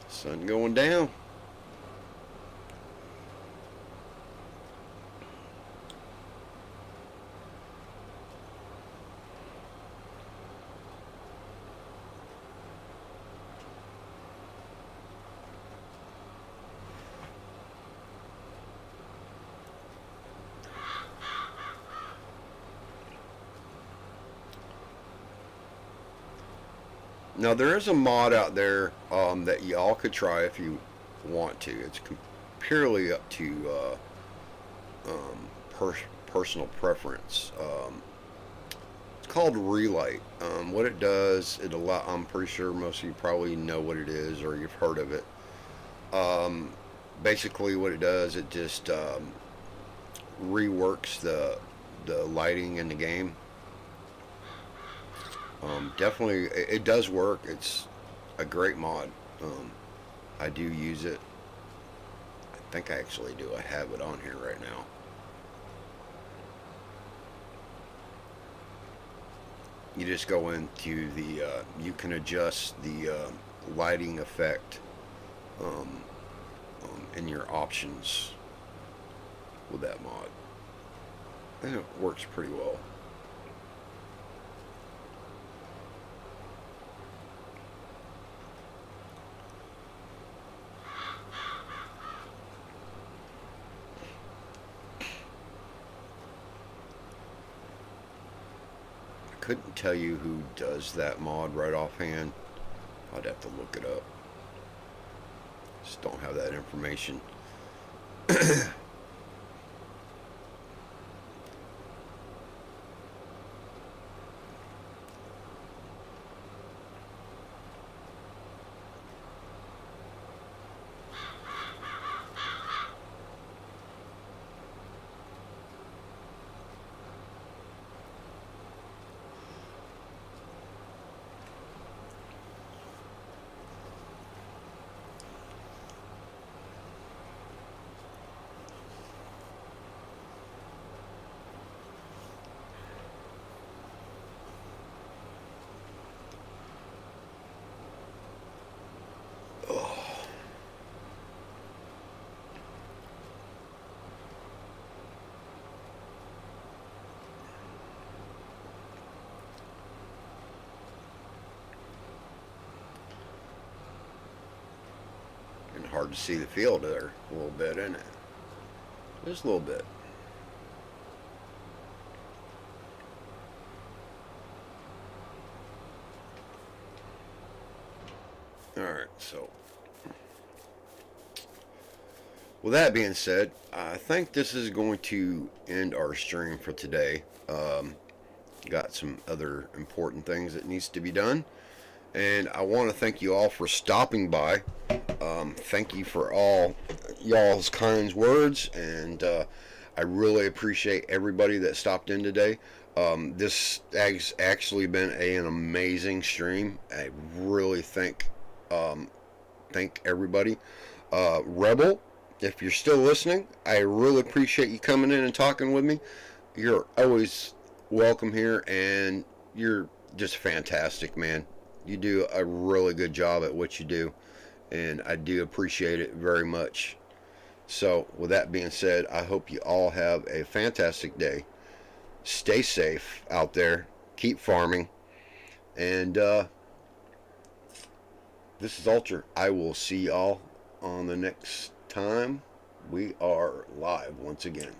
Sun going down. Now there is a mod out there that y'all could try if you want to. It's purely up to personal preference. It's called Relight. What it does, I'm pretty sure most of you probably know what it is or you've heard of it. Basically, what it does, it just reworks the lighting in the game. Definitely, it does work. It's a great mod. I do use it. I think I actually do. I have it on here right now. You just go into you can adjust the lighting effect um, in your options with that mod. And it works pretty well. Couldn't tell you who does that mod right offhand. I'd have to look it up. Just don't have that information. Oh, and hard to see the field there a little bit, isn't it? Just a little bit. All right, so With that being said, I think this is going to end our stream for today. Got some other important things that needs to be done, and I want to thank you all for stopping by. Thank you for all y'all's kind words, and I really appreciate everybody that stopped in today. This has actually been an amazing stream. I really thank everybody. Rebel, if you're still listening, I really appreciate you coming in and talking with me. You're always welcome here, and you're just fantastic, man. You do a really good job at what you do, and I do appreciate it very much. So, with that being said, I hope you all have a fantastic day. Stay safe out there. Keep farming. And this is Ultra. I will see y'all on the next time we are live once again.